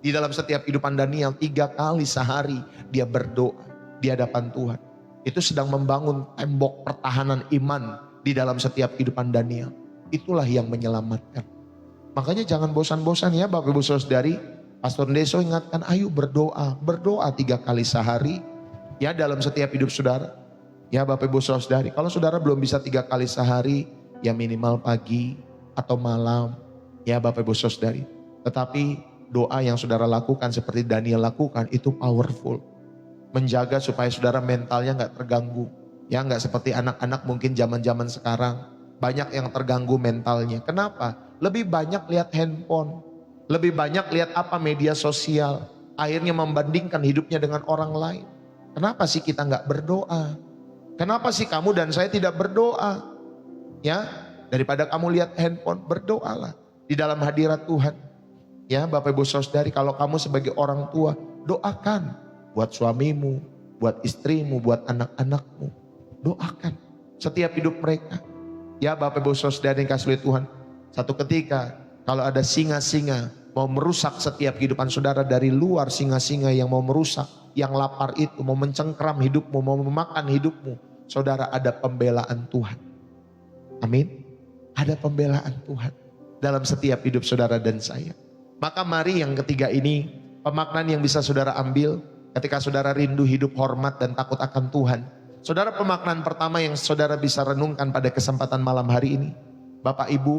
Di dalam setiap kehidupan Daniel 3 kali sehari dia berdoa di hadapan Tuhan. Itu sedang membangun tembok pertahanan iman di dalam setiap kehidupan Daniel. Itulah yang menyelamatkan. Makanya jangan bosan-bosan ya Bapak Ibu Saudari. Pastor Deso ingatkan, ayo berdoa. Berdoa 3 kali sehari ya dalam setiap hidup saudara. Ya Bapak Ibu Saudari, kalau saudara belum bisa 3 kali sehari, ya minimal pagi atau malam. Ya Bapak Ibu Saudari. Tetapi doa yang saudara lakukan seperti Daniel lakukan itu powerful. Menjaga supaya saudara mentalnya gak terganggu. Ya gak seperti anak-anak mungkin zaman-zaman sekarang. Banyak yang terganggu mentalnya. Kenapa? Lebih banyak lihat handphone. Lebih banyak lihat apa media sosial. Akhirnya membandingkan hidupnya dengan orang lain. Kenapa sih kita gak berdoa? Kenapa sih kamu dan saya tidak berdoa? Ya, daripada kamu lihat handphone, berdoalah di dalam hadirat Tuhan. Ya Bapak Ibu Saudari, kalau kamu sebagai orang tua, doakan buat suamimu, buat istrimu, buat anak-anakmu. Doakan setiap hidup mereka. Ya Bapak Ibu Saudari yang kasih oleh Tuhan, satu ketika kalau ada singa-singa mau merusak setiap kehidupan saudara dari luar, singa-singa yang mau merusak, yang lapar itu, mau mencengkram hidupmu, mau memakan hidupmu, saudara ada pembelaan Tuhan. Amin. Ada pembelaan Tuhan dalam setiap hidup saudara dan saya. Maka mari yang ketiga ini, pemaknaan yang bisa saudara ambil ketika saudara rindu hidup hormat dan takut akan Tuhan. Saudara, pemaknaan pertama yang saudara bisa renungkan pada kesempatan malam hari ini. Bapak Ibu,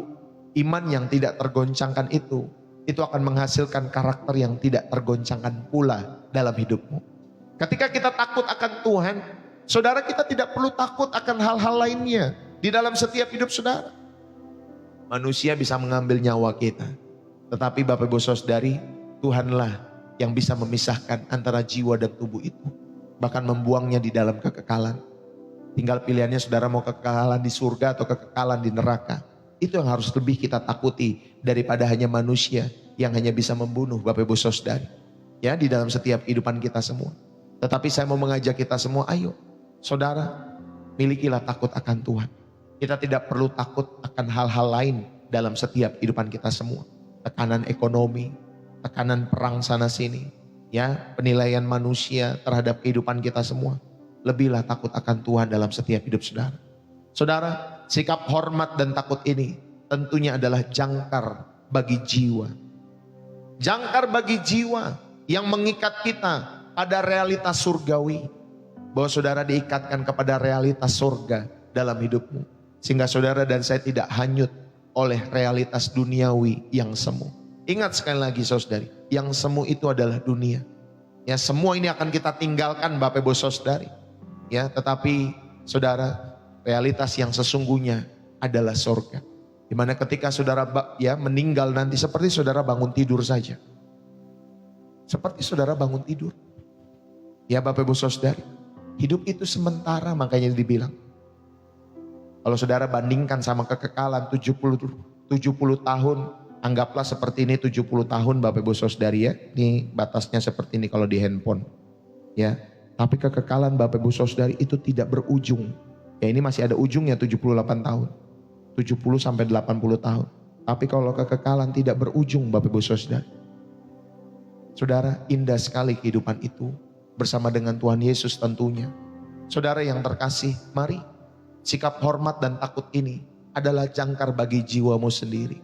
iman yang tidak tergoncangkan itu akan menghasilkan karakter yang tidak tergoncangkan pula dalam hidupmu. Ketika kita takut akan Tuhan, saudara, kita tidak perlu takut akan hal-hal lainnya di dalam setiap hidup saudara. Manusia bisa mengambil nyawa kita, tetapi Bapak Ibu Saudari, Tuhanlah yang bisa memisahkan antara jiwa dan tubuh itu, bahkan membuangnya di dalam kekekalan. Tinggal pilihannya saudara mau kekekalan di surga atau kekekalan di neraka. Itu yang harus lebih kita takuti daripada hanya manusia yang hanya bisa membunuh, Bapak Ibu Saudari. Ya, di dalam setiap kehidupan kita semua. Tetapi saya mau mengajak kita semua, ayo saudara, milikilah takut akan Tuhan. Kita tidak perlu takut akan hal-hal lain dalam setiap kehidupan kita semua. Tekanan ekonomi, tekanan perang sana sini, ya, penilaian manusia terhadap kehidupan kita semua. Lebihlah takut akan Tuhan dalam setiap hidup saudara. Saudara, sikap hormat dan takut ini tentunya adalah jangkar bagi jiwa. Jangkar bagi jiwa yang mengikat kita pada realitas surgawi. Bahwa saudara diikatkan kepada realitas surga dalam hidupmu. Sehingga saudara dan saya tidak hanyut oleh realitas duniawi yang semu. Ingat sekali lagi saudari, yang semu itu adalah dunia. Ya, semua ini akan kita tinggalkan Bapak Ibu Saudari. Ya, tetapi saudara, realitas yang sesungguhnya adalah surga. Dimana ketika saudara ya meninggal nanti seperti saudara bangun tidur saja. Seperti saudara bangun tidur. Ya Bapak Ibu Saudari, hidup itu sementara, makanya dibilang. Kalau saudara bandingkan sama kekekalan 70 tahun Anggaplah seperti ini 70 tahun Bapak Ibu Saudari ya. Ini batasnya seperti ini kalau di handphone. Ya. Tapi kekekalan Bapak Ibu Saudari itu tidak berujung. Ya ini masih ada ujungnya 78 tahun. 70 sampai 80 tahun. Tapi kalau kekekalan tidak berujung Bapak Ibu Saudari. Saudara, indah sekali kehidupan itu bersama dengan Tuhan Yesus tentunya. Saudara yang terkasih, mari sikap hormat dan takut ini adalah jangkar bagi jiwamu sendiri.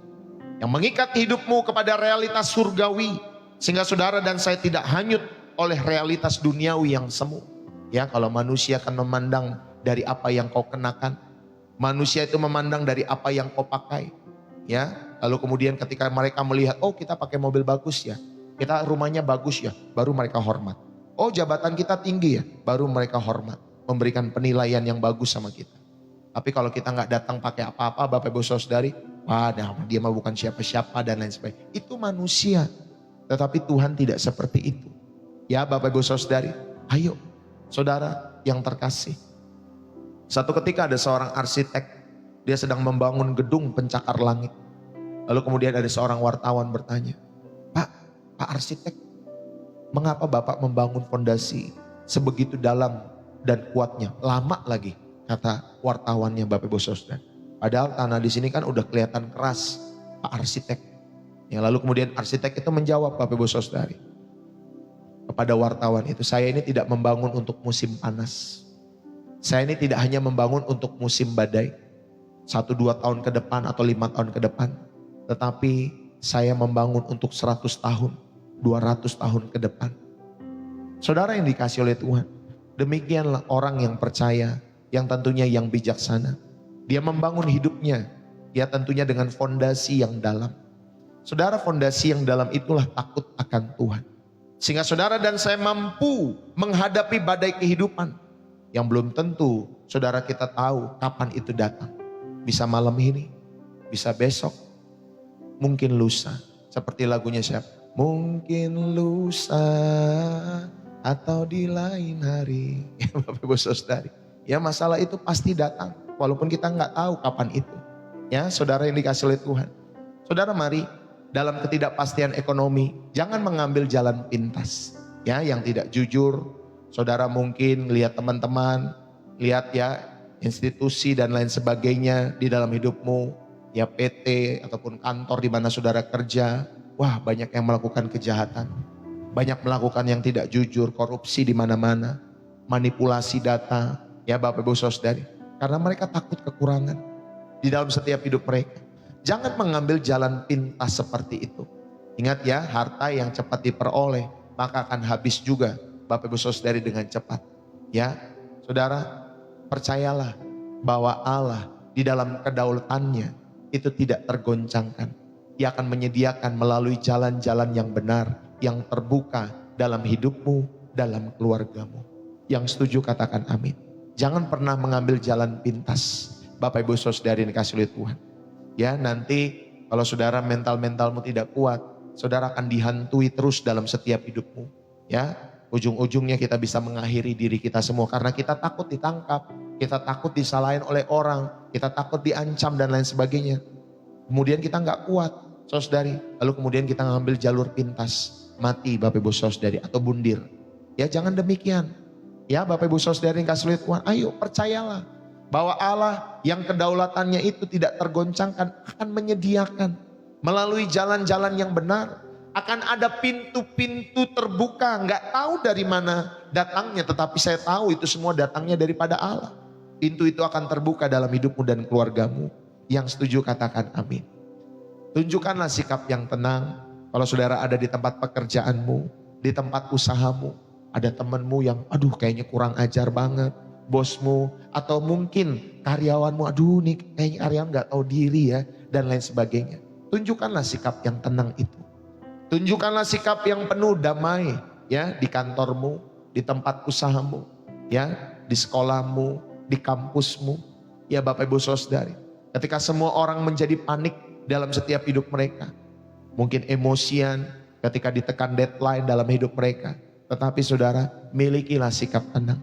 Yang mengikat hidupmu kepada realitas surgawi. Sehingga saudara dan saya tidak hanyut oleh realitas duniawi yang semu. Ya, kalau manusia akan memandang dari apa yang kau kenakan. Manusia itu memandang dari apa yang kau pakai. Ya, lalu kemudian ketika mereka melihat, oh kita pakai mobil bagus ya. Kita rumahnya bagus ya, baru mereka hormat. Oh jabatan kita tinggi ya, baru mereka hormat. Memberikan penilaian yang bagus sama kita. Tapi kalau kita nggak datang pakai apa-apa, Bapak Ibu Saudari, wah dia mah bukan siapa-siapa dan lain sebagainya. Itu manusia. Tetapi Tuhan tidak seperti itu. Ya Bapak Ibu Saudari, ayo saudara yang terkasih. Satu ketika ada seorang arsitek, dia sedang membangun gedung pencakar langit. Lalu kemudian ada seorang wartawan bertanya, Pak arsitek, mengapa Bapak membangun fondasi sebegitu dalam dan kuatnya? Lama lagi, kata wartawannya Bapak Ibu Saudara. Padahal tanah di sini kan udah kelihatan keras, Pak arsitek. Ya, lalu kemudian arsitek itu menjawab Bapak Ibu Saudari kepada wartawan itu, saya ini tidak membangun untuk musim panas. Saya ini tidak hanya membangun untuk musim badai, 1-2 tahun ke depan atau 5 tahun ke depan. Tetapi saya membangun untuk 100 tahun, 200 tahun ke depan. Saudara yang dikasih oleh Tuhan, demikianlah orang yang percaya, yang tentunya yang bijaksana. Dia membangun hidupnya, ya tentunya dengan fondasi yang dalam. Saudara, fondasi yang dalam itulah takut akan Tuhan. Sehingga saudara dan saya mampu menghadapi badai kehidupan yang belum tentu saudara kita tahu kapan itu datang. Bisa malam ini, bisa besok, mungkin lusa. Seperti lagunya siapa? Mungkin lusa atau di lain hari. Bapak Ibu Saudari, ya masalah itu pasti datang. Walaupun kita nggak tahu kapan itu. Ya saudara yang dikasih oleh Tuhan. Saudara mari dalam ketidakpastian ekonomi, jangan mengambil jalan pintas. Ya yang tidak jujur. Saudara mungkin lihat teman-teman, lihat ya institusi dan lain sebagainya di dalam hidupmu. Ya PT ataupun kantor di mana saudara kerja. Wah banyak yang melakukan kejahatan. Banyak melakukan yang tidak jujur, korupsi di mana-mana. Manipulasi data, ya Bapak Ibu Saudari. Karena mereka takut kekurangan di dalam setiap hidup mereka. Jangan mengambil jalan pintas seperti itu. Ingat ya, harta yang cepat diperoleh, maka akan habis juga Bapak Ibu Saudari dengan cepat. Ya, saudara, percayalah bahwa Allah di dalam kedaulatannya itu tidak tergoncangkan. Dia akan menyediakan melalui jalan-jalan yang benar, yang terbuka dalam hidupmu, dalam keluargamu. Yang setuju katakan amin. Jangan pernah mengambil jalan pintas. Bapak Ibu Saudari yang dikasih oleh Tuhan. Ya nanti kalau saudara mentalmu tidak kuat, saudara akan dihantui terus dalam setiap hidupmu. Ya ujung-ujungnya kita bisa mengakhiri diri kita semua. Karena kita takut ditangkap, kita takut disalahin oleh orang, kita takut diancam dan lain sebagainya. Kemudian kita nggak kuat. Saudari, lalu kemudian kita ngambil jalur pintas, mati Bapak Ibu Saudari atau bundir. Ya jangan demikian. Ya Bapak Ibu Saudari yang kasih lihat Tuhan, ayo percayalah bahwa Allah yang kedaulatannya itu tidak tergoncangkan akan menyediakan melalui jalan-jalan yang benar. Akan ada pintu-pintu terbuka, nggak tahu dari mana datangnya, tetapi saya tahu itu semua datangnya daripada Allah. Pintu itu akan terbuka dalam hidupmu dan keluargamu. Yang setuju katakan amin. Tunjukkanlah sikap yang tenang. Kalau saudara ada di tempat pekerjaanmu, di tempat usahamu, ada temanmu yang aduh kayaknya kurang ajar banget, bosmu atau mungkin karyawanmu, aduh nih kayaknya karyawan gak tahu diri ya dan lain sebagainya. Tunjukkanlah sikap yang tenang itu. Tunjukkanlah sikap yang penuh damai ya di kantormu, di tempat usahamu, ya di sekolahmu, di kampusmu. Ya Bapak Ibu Saudari, ketika semua orang menjadi panik dalam setiap hidup mereka. Mungkin emosian ketika ditekan deadline dalam hidup mereka. Tetapi saudara, milikilah sikap tenang.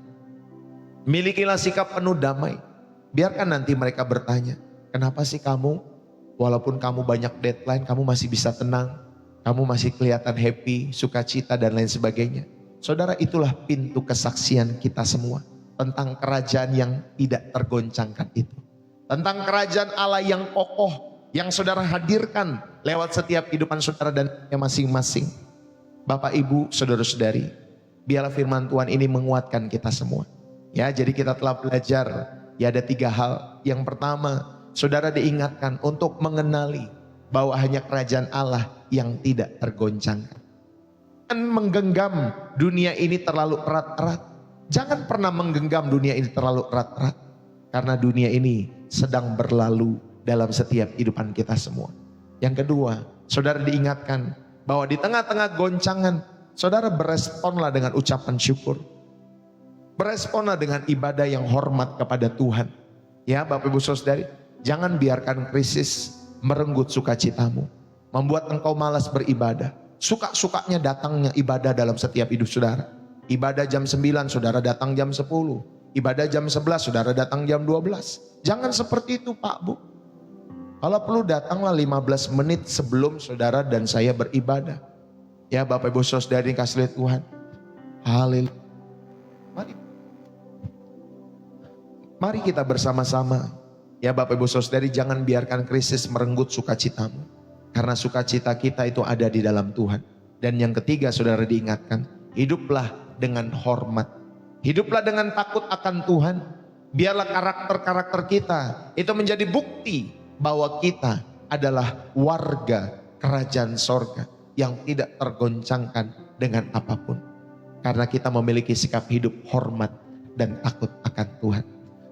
Milikilah sikap penuh damai. Biarkan nanti mereka bertanya, kenapa sih kamu Walaupun kamu banyak deadline, kamu masih bisa tenang. Kamu masih kelihatan happy, sukacita dan lain sebagainya. Saudara, itulah pintu kesaksian kita semua. Tentang kerajaan yang tidak tergoncangkan itu. Tentang kerajaan Allah yang kokoh, yang saudara hadirkan lewat setiap kehidupan saudara dan masing-masing. Bapak, Ibu, saudara-saudari, biarlah firman Tuhan ini menguatkan kita semua. Ya, jadi kita telah belajar, ya ada 3 hal. Yang pertama, saudara diingatkan untuk mengenali bahwa hanya kerajaan Allah yang tidak tergoncangkan. Jangan menggenggam dunia ini terlalu erat-erat. Jangan pernah menggenggam dunia ini terlalu erat-erat. Karena dunia ini sedang berlalu dalam setiap kehidupan kita semua. Yang kedua, saudara diingatkan bahwa di tengah-tengah goncangan, saudara beresponlah dengan ucapan syukur. Beresponlah dengan ibadah yang hormat kepada Tuhan. Ya Bapak Ibu Saudari, jangan biarkan krisis merenggut sukacitamu. Membuat engkau malas beribadah. Suka-sukanya datangnya ibadah dalam setiap hidup saudara. Ibadah jam 9, saudara datang jam 10. Ibadah jam 11, saudara datang jam 12. Jangan seperti itu Pak Bu. Kalau perlu datanglah 15 menit sebelum saudara dan saya beribadah. Ya Bapak Ibu Saudari kasih lihat Tuhan. Haleluya. Mari kita bersama-sama. Ya Bapak Ibu Saudari, jangan biarkan krisis merenggut sukacitamu. Karena sukacita kita itu ada di dalam Tuhan. Dan yang ketiga saudara diingatkan, hiduplah dengan hormat. Hiduplah dengan takut akan Tuhan. Biarlah karakter-karakter kita itu menjadi bukti bahwa kita adalah warga kerajaan sorga yang tidak tergoncangkan dengan apapun. Karena kita memiliki sikap hidup hormat dan takut akan Tuhan.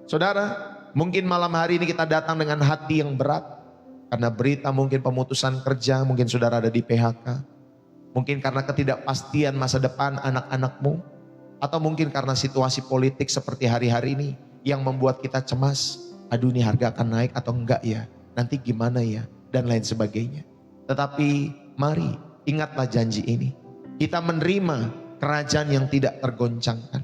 Saudara, mungkin malam hari ini kita datang dengan hati yang berat. Karena berita mungkin pemutusan kerja, mungkin saudara ada di PHK. Mungkin karena ketidakpastian masa depan anak-anakmu. Atau mungkin karena situasi politik seperti hari-hari ini yang membuat kita cemas. Aduh, ini harga akan naik atau enggak ya? Nanti gimana ya? Dan lain sebagainya. Tetapi mari ingatlah janji ini. Kita menerima kerajaan yang tidak tergoncangkan.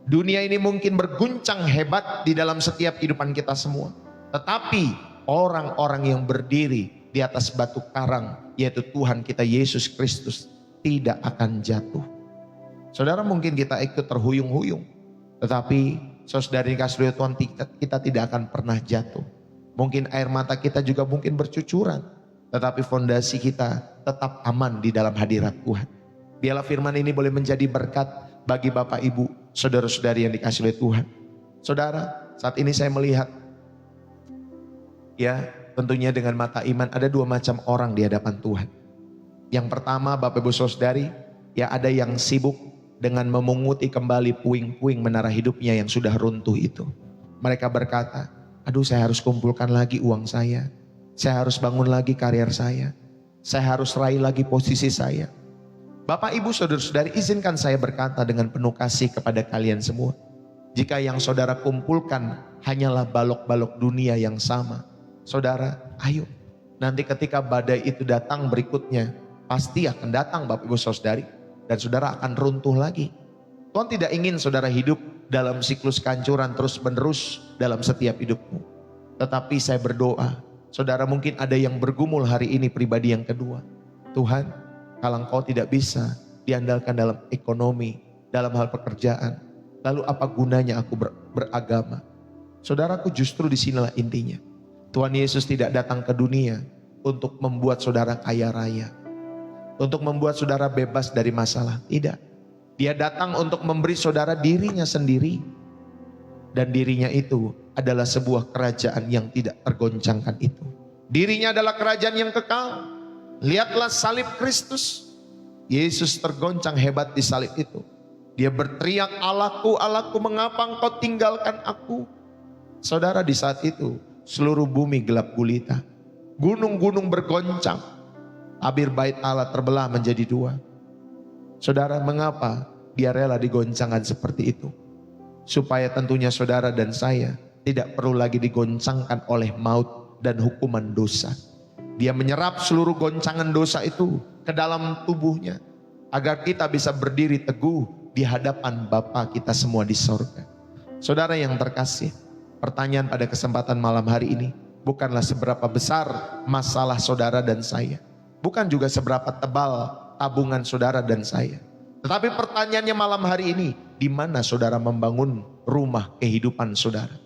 Dunia ini mungkin berguncang hebat di dalam setiap kehidupan kita semua. Tetapi orang-orang yang berdiri di atas batu karang, yaitu Tuhan kita Yesus Kristus, tidak akan jatuh. Saudara, mungkin kita ikut terhuyung-huyung. Tetapi saudari kasih Tuhan, kita tidak akan pernah jatuh. Mungkin air mata kita juga mungkin bercucuran. Tetapi fondasi kita tetap aman di dalam hadirat Tuhan. Biarlah firman ini boleh menjadi berkat bagi Bapak Ibu, saudara-saudari yang dikasihi oleh Tuhan. Saudara, saat ini saya melihat, ya tentunya dengan mata iman, ada 2 macam orang di hadapan Tuhan. Yang pertama Bapak Ibu Saudari, ya ada yang sibuk dengan memunguti kembali puing-puing menara hidupnya yang sudah runtuh itu. Mereka berkata, aduh saya harus kumpulkan lagi uang saya harus bangun lagi karier saya harus raih lagi posisi saya. Bapak Ibu Saudara-saudari, izinkan saya berkata dengan penuh kasih kepada kalian semua. Jika yang saudara kumpulkan hanyalah balok-balok dunia yang sama, saudara, ayo. Nanti ketika badai itu datang berikutnya, pasti akan datang Bapak Ibu Saudari. Dan saudara akan runtuh lagi. Tuhan tidak ingin saudara hidup dalam siklus kehancuran terus menerus dalam setiap hidupmu. Tetapi saya berdoa, saudara mungkin ada yang bergumul hari ini pribadi yang kedua. Tuhan, kalau Engkau tidak bisa diandalkan dalam ekonomi, dalam hal pekerjaan, lalu apa gunanya aku beragama? Saudaraku, justru disinilah intinya. Tuhan Yesus tidak datang ke dunia untuk membuat saudara kaya raya, untuk membuat saudara bebas dari masalah. Tidak. Dia datang untuk memberi saudara dirinya sendiri. Dan dirinya itu adalah sebuah kerajaan yang tidak tergoncangkan itu. Dirinya adalah kerajaan yang kekal. Lihatlah salib Kristus. Yesus tergoncang hebat di salib itu. Dia berteriak, Allahku, Allahku, mengapa engkau tinggalkan aku? Saudara, di saat itu seluruh bumi gelap gulita. Gunung-gunung bergoncang. Tabir bait Allah terbelah menjadi 2. Saudara, mengapa dia rela digoncangkan seperti itu? Supaya tentunya saudara dan saya tidak perlu lagi digoncangkan oleh maut dan hukuman dosa. Dia menyerap seluruh goncangan dosa itu ke dalam tubuhnya, agar kita bisa berdiri teguh di hadapan Bapa kita semua di sorga. Saudara yang terkasih, pertanyaan pada kesempatan malam hari ini, bukanlah seberapa besar masalah saudara dan saya. Bukan juga seberapa tebal tabungan saudara dan saya. Tetapi pertanyaannya malam hari ini, di mana saudara membangun rumah kehidupan saudara?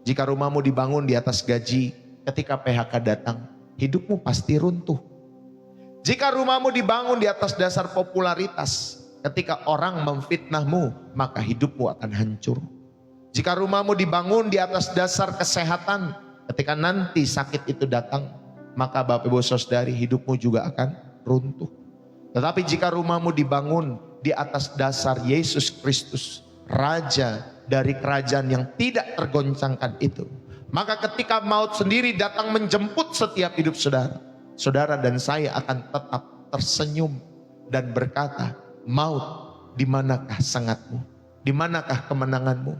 Jika rumahmu dibangun di atas gaji, ketika PHK datang, hidupmu pasti runtuh. Jika rumahmu dibangun di atas dasar popularitas, ketika orang memfitnahmu, maka hidupmu akan hancur. Jika rumahmu dibangun di atas dasar kesehatan, ketika nanti sakit itu datang, maka Bapak Ibu Saudari, hidupmu juga akan runtuh. Tetapi jika rumahmu dibangun di atas dasar Yesus Kristus, Raja dari kerajaan yang tidak tergoncangkan itu, maka ketika maut sendiri datang menjemput setiap hidup saudara, saudara dan saya akan tetap tersenyum dan berkata, maut, di manakah sengatmu? Di manakah kemenanganmu?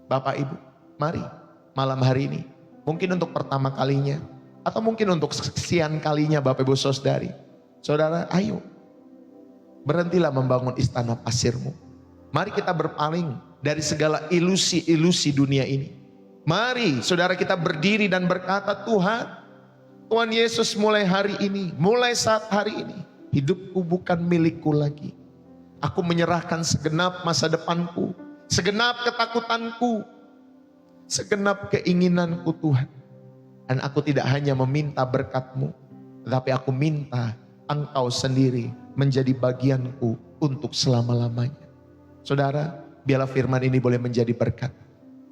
Bapak Ibu, mari malam hari ini, mungkin untuk pertama kalinya, atau mungkin untuk sekian kalinya Bapak Ibu Saudari, saudara, ayo berhentilah membangun istana pasirmu. Mari kita berpaling dari segala ilusi-ilusi dunia ini. Mari saudara kita berdiri dan berkata, Tuhan Yesus, mulai hari ini, mulai saat hari ini, hidupku bukan milikku lagi. Aku menyerahkan segenap masa depanku, segenap ketakutanku, segenap keinginanku Tuhan. Dan aku tidak hanya meminta berkat-Mu, tetapi aku minta Engkau sendiri menjadi bagianku untuk selama-lamanya. Saudara, biarlah firman ini boleh menjadi berkat.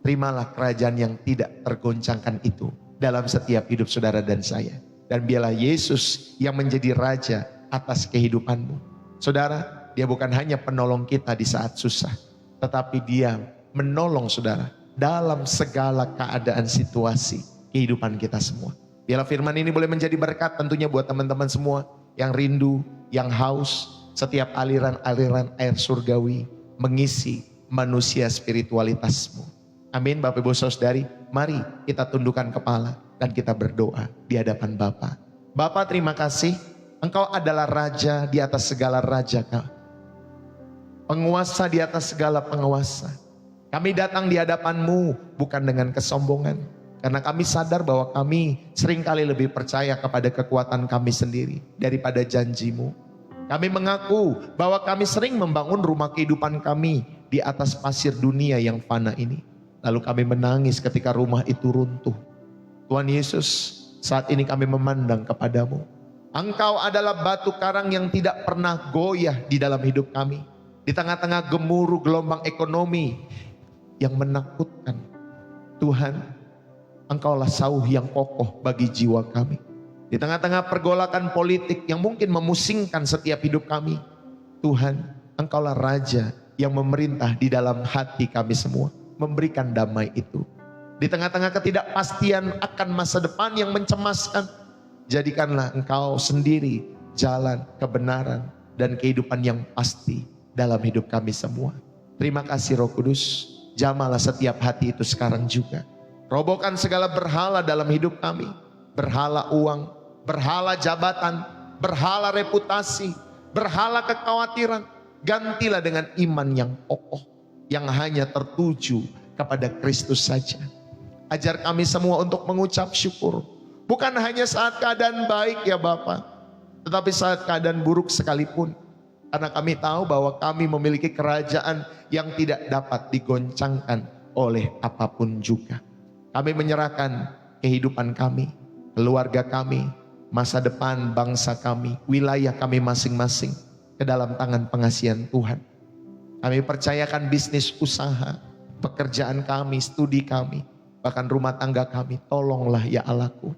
Terimalah kerajaan yang tidak tergoncangkan itu dalam setiap hidup saudara dan saya. Dan biarlah Yesus yang menjadi Raja atas kehidupanmu. Saudara, Dia bukan hanya penolong kita di saat susah, tetapi Dia menolong saudara dalam segala keadaan situasi kehidupan kita semua. Biarlah firman ini boleh menjadi berkat tentunya buat teman-teman semua yang rindu, yang haus, setiap aliran-aliran air surgawi mengisi manusia spiritualitasmu. Amin. Bapak Ibu Saudari, mari kita tundukkan kepala dan kita berdoa di hadapan Bapa. Bapa, terima kasih, Engkau adalah Raja di atas segala raja, penguasa di atas segala penguasa. Kami datang di hadapan-Mu bukan dengan kesombongan, karena kami sadar bahwa kami seringkali lebih percaya kepada kekuatan kami sendiri daripada janji-Mu. Kami mengaku bahwa kami sering membangun rumah kehidupan kami di atas pasir dunia yang fana ini. Lalu kami menangis ketika rumah itu runtuh. Tuhan Yesus, saat ini kami memandang kepadamu. Engkau adalah batu karang yang tidak pernah goyah di dalam hidup kami. Di tengah-tengah gemuruh gelombang ekonomi yang menakutkan, Tuhan, Engkaulah sauh yang kokoh bagi jiwa kami. Di tengah-tengah pergolakan politik yang mungkin memusingkan setiap hidup kami, Tuhan, Engkaulah Raja yang memerintah di dalam hati kami semua, memberikan damai itu. Di tengah-tengah ketidakpastian akan masa depan yang mencemaskan, jadikanlah Engkau sendiri jalan kebenaran dan kehidupan yang pasti dalam hidup kami semua. Terima kasih Roh Kudus, jamahlah setiap hati itu sekarang juga. Robohkan segala berhala dalam hidup kami. Berhala uang, berhala jabatan, berhala reputasi, berhala kekhawatiran. Gantilah dengan iman yang kokoh, yang hanya tertuju kepada Kristus saja. Ajar kami semua untuk mengucap syukur. Bukan hanya saat keadaan baik ya Bapa, tetapi saat keadaan buruk sekalipun. Karena kami tahu bahwa kami memiliki kerajaan yang tidak dapat digoncangkan oleh apapun juga. Kami menyerahkan kehidupan kami, keluarga kami, masa depan bangsa kami, wilayah kami masing-masing ke dalam tangan pengasihan Tuhan. Kami percayakan bisnis usaha, pekerjaan kami, studi kami, bahkan rumah tangga kami. Tolonglah ya Allahku.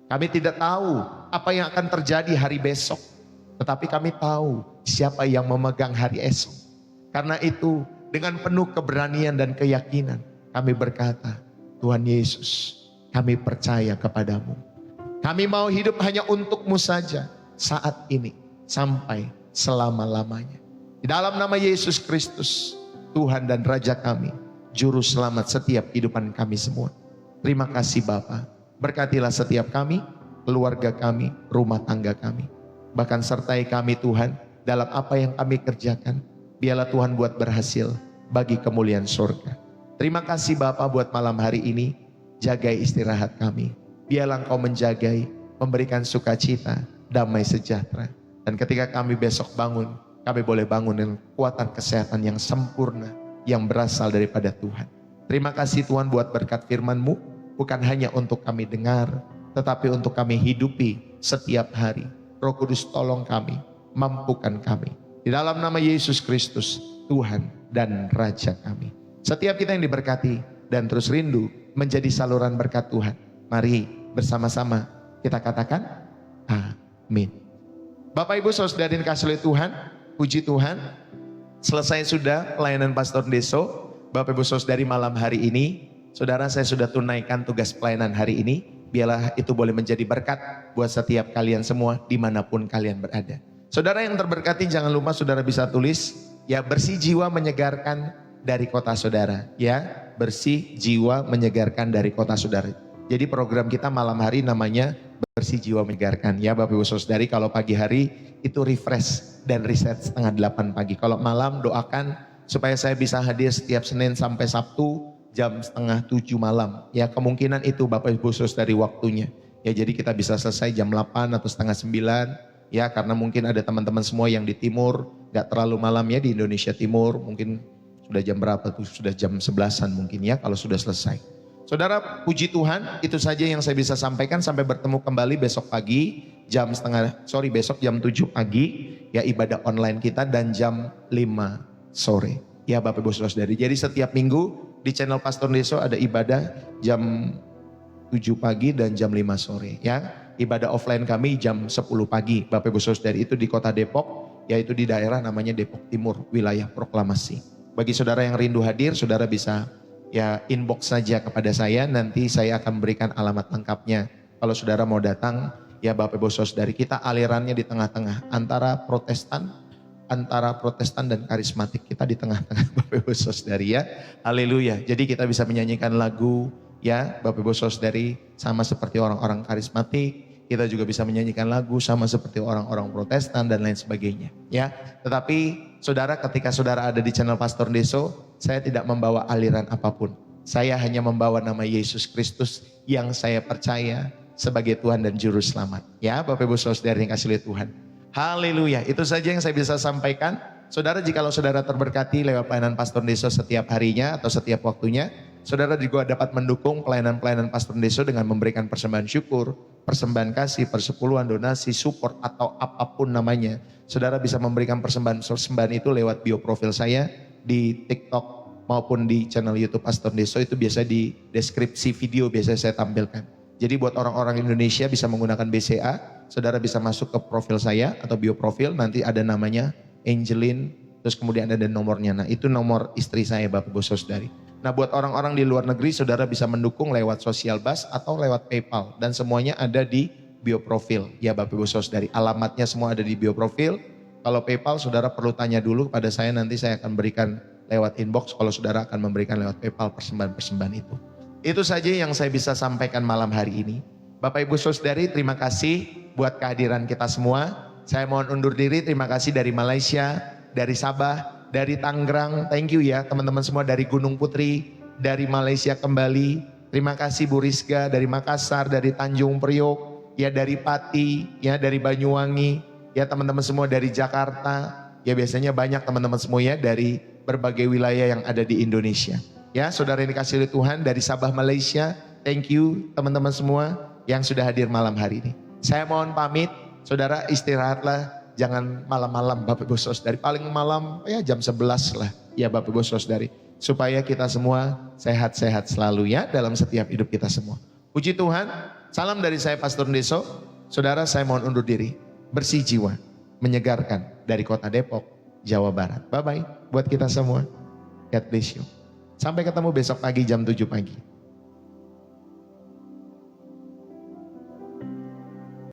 Kami tidak tahu apa yang akan terjadi hari besok, tetapi kami tahu siapa yang memegang hari esok. Karena itu dengan penuh keberanian dan keyakinan kami berkata, Tuhan Yesus, kami percaya kepadamu. Kami mau hidup hanya untuk-Mu saja saat ini sampai selama-lamanya. Di dalam nama Yesus Kristus, Tuhan dan Raja kami, Juru Selamat setiap kehidupan kami semua. Terima kasih Bapa. Berkatilah setiap kami, keluarga kami, rumah tangga kami. Bahkan sertai kami Tuhan dalam apa yang kami kerjakan. Biarlah Tuhan buat berhasil bagi kemuliaan surga. Terima kasih Bapa buat malam hari ini. Jagai istirahat kami. biarlah Engkau menjagai, memberikan sukacita, damai sejahtera. Dan ketika kami besok bangun, kami boleh bangun dengan kekuatan kesehatan yang sempurna, yang berasal daripada Tuhan. Terima kasih Tuhan buat berkat firman-Mu, bukan hanya untuk kami dengar, tetapi untuk kami hidupi setiap hari. Roh Kudus tolong kami, mampukan kami. Di dalam nama Yesus Kristus, Tuhan dan Raja kami. Setiap kita yang diberkati dan terus rindu menjadi saluran berkat Tuhan. Mari bersama-sama kita katakan amin. Bapak Ibu Saudara yang dikasihi oleh Tuhan, puji Tuhan. Selesai sudah pelayanan Pastor Deso. Bapak Ibu Saudari, malam hari ini, saudara, saya sudah tunaikan tugas pelayanan hari ini. Biarlah itu boleh menjadi berkat buat setiap kalian semua dimanapun kalian berada. Saudara yang terberkati, jangan lupa saudara bisa tulis, ya, bersih jiwa menyegarkan dari kota saudara. Ya, bersih jiwa menyegarkan dari kota saudara. Jadi program kita malam hari namanya bersih jiwa menyegarkan. Ya Bapak Ibu Saudari, kalau pagi hari itu refresh dan reset 7:30 pagi. Kalau malam doakan supaya saya bisa hadir setiap Senin sampai Sabtu jam 6:30 malam. Ya, kemungkinan itu Bapak Ibu Saudari waktunya. Ya, jadi kita bisa selesai jam 8 atau 8:30. Ya, karena mungkin ada teman-teman semua yang di timur, gak terlalu malam ya di Indonesia Timur. Mungkin sudah jam berapa tuh? Sudah jam 11-an mungkin ya kalau sudah selesai. Saudara, puji Tuhan, itu saja yang saya bisa sampaikan. Sampai bertemu kembali besok pagi besok jam 7 pagi ya, ibadah online kita, dan jam 5 sore. Ya Bapak Ibu Saudari. Jadi setiap minggu di channel Pastor Deso ada ibadah jam 7 pagi dan jam 5 sore ya. Ibadah offline kami jam 10 pagi. Bapak Ibu Saudari, itu di kota Depok, yaitu di daerah namanya Depok Timur, wilayah proklamasi. Bagi saudara yang rindu hadir, saudara bisa ya inbox saja kepada saya, nanti saya akan berikan alamat lengkapnya. Kalau saudara mau datang, ya Bapak Ibu Saudari, kita alirannya di tengah-tengah antara Protestan dan karismatik, kita di tengah-tengah Bapak Ibu Saudari ya. Haleluya. Jadi kita bisa menyanyikan lagu ya Bapak Ibu Saudari sama seperti orang-orang karismatik. Kita juga bisa menyanyikan lagu sama seperti orang-orang Protestan dan lain sebagainya ya. Tetapi saudara, ketika saudara ada di channel Pastor Deso, saya tidak membawa aliran apapun. Saya hanya membawa nama Yesus Kristus yang saya percaya sebagai Tuhan dan Juru Selamat. Ya Bapak Ibu Saudara yang kasih oleh Tuhan. Haleluya. Itu saja yang saya bisa sampaikan. Saudara, jikalau saudara terberkati lewat pelayanan Pastor Deso setiap harinya atau setiap waktunya, saudara juga dapat mendukung pelayanan-pelayanan Pastor Deso dengan memberikan persembahan syukur, persembahan kasih, persepuluhan, donasi, support, atau apapun namanya. Saudara bisa memberikan persembahan itu lewat bio profil saya di TikTok maupun di channel YouTube Pastor Deso. Itu biasa di deskripsi video biasa saya tampilkan. Jadi buat orang-orang Indonesia bisa menggunakan BCA, saudara bisa masuk ke profil saya atau bio profil, nanti ada namanya Angelin, terus kemudian ada nomornya. Nah, itu nomor istri saya Bapak Ibu Saudari. Nah, buat orang-orang di luar negeri, saudara bisa mendukung lewat Social Bus atau lewat PayPal, dan semuanya ada di bio profil ya Bapak Ibu Saudari. Alamatnya semua ada di bio profil. Kalau PayPal saudara perlu tanya dulu kepada saya, nanti saya akan berikan lewat inbox kalau saudara akan memberikan lewat PayPal persembahan-persembahan itu. Itu saja yang saya bisa sampaikan malam hari ini. Bapak Ibu Saudari, terima kasih buat kehadiran kita semua. Saya mohon undur diri. Terima kasih dari Malaysia, dari Sabah, dari Tangerang. Thank you ya teman-teman semua, dari Gunung Putri, dari Malaysia kembali. Terima kasih Bu Rizka dari Makassar, dari Tanjung Priok, ya dari Pati, ya dari Banyuwangi, ya teman-teman semua dari Jakarta. Ya biasanya banyak teman-teman semua ya dari berbagai wilayah yang ada di Indonesia. Ya saudara yang dikasihi oleh Tuhan, dari Sabah Malaysia, thank you teman-teman semua yang sudah hadir malam hari ini. Saya mohon pamit, saudara istirahatlah, jangan malam-malam Bapak Ibu Saudari, paling malam ya jam 11 lah ya Bapak Ibu Saudari, supaya kita semua sehat-sehat selalu ya dalam setiap hidup kita semua. Puji Tuhan, salam dari saya Pastor Deso. Saudara, saya mohon undur diri, bersih jiwa, menyegarkan dari kota Depok, Jawa Barat. Bye-bye buat kita semua. God bless you. Sampai ketemu besok pagi jam 7 pagi.